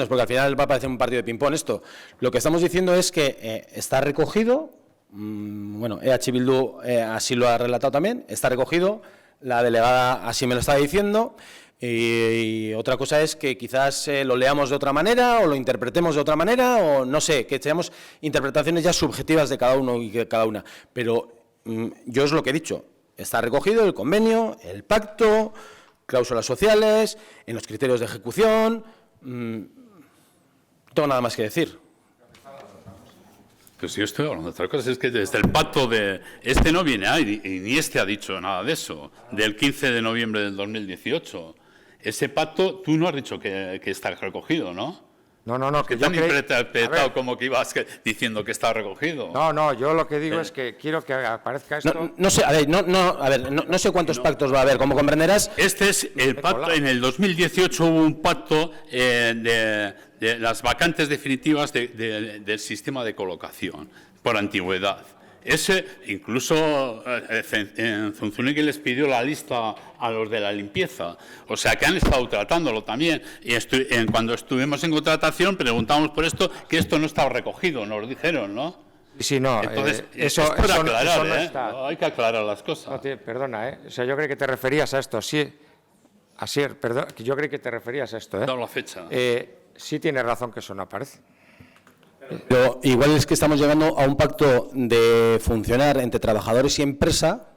porque al final va a parecer un partido de ping-pong esto. Lo que estamos diciendo es que está recogido, bueno, EH Bildu así lo ha relatado también, está recogido, la delegada así me lo está diciendo, y otra cosa es que quizás lo leamos de otra manera o lo interpretemos de otra manera, o no sé, que tengamos interpretaciones ya subjetivas de cada uno y de cada una. Pero yo es lo que he dicho. Está recogido el convenio, el pacto, cláusulas sociales, en los criterios de ejecución. No tengo nada más que decir. Pues yo estoy hablando de otra cosa. Es que desde el pacto de... Este no viene ahí, y ni este ha dicho nada de eso, del 15 de noviembre del 2018. Ese pacto, tú no has dicho que está recogido, ¿no? No, que te han interpretado como que ibas diciendo que está recogido. No, yo lo que digo es que quiero que aparezca esto. No sé, a ver, no sé cuántos pactos va a haber, como comprenderás. Este es el pacto. En el 2018 hubo un pacto de las vacantes definitivas del sistema de colocación por antigüedad. Ese, incluso Zunzunegui les pidió la lista a los de la limpieza. O sea, que han estado tratándolo también. Y cuando estuvimos en contratación preguntamos por esto, que esto no estaba recogido, nos dijeron, ¿no? Sí, no. Entonces, eso aclarar, no está. hay que aclarar las cosas. No, perdona, O sea, yo creo que te referías a esto, sí. Así, perdón, yo creo que te referías a esto, Dado la fecha. Sí tienes razón que eso no aparece. Pero igual es que estamos llegando a un pacto de funcionar entre trabajadores y empresa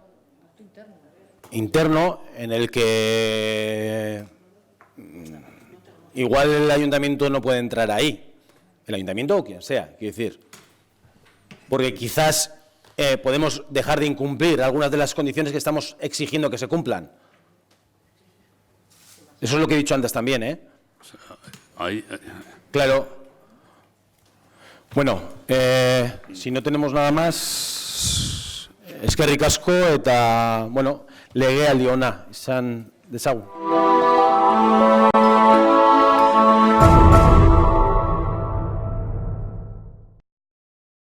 interno en el que igual el ayuntamiento no puede entrar ahí, el ayuntamiento o quien sea, quiero decir, porque quizás podemos dejar de incumplir algunas de las condiciones que estamos exigiendo que se cumplan. Eso es lo que he dicho antes también, ¿eh? Claro. Bueno, si no tenemos nada más, eskerrik asko eta, bueno, legea liona izan dezagun.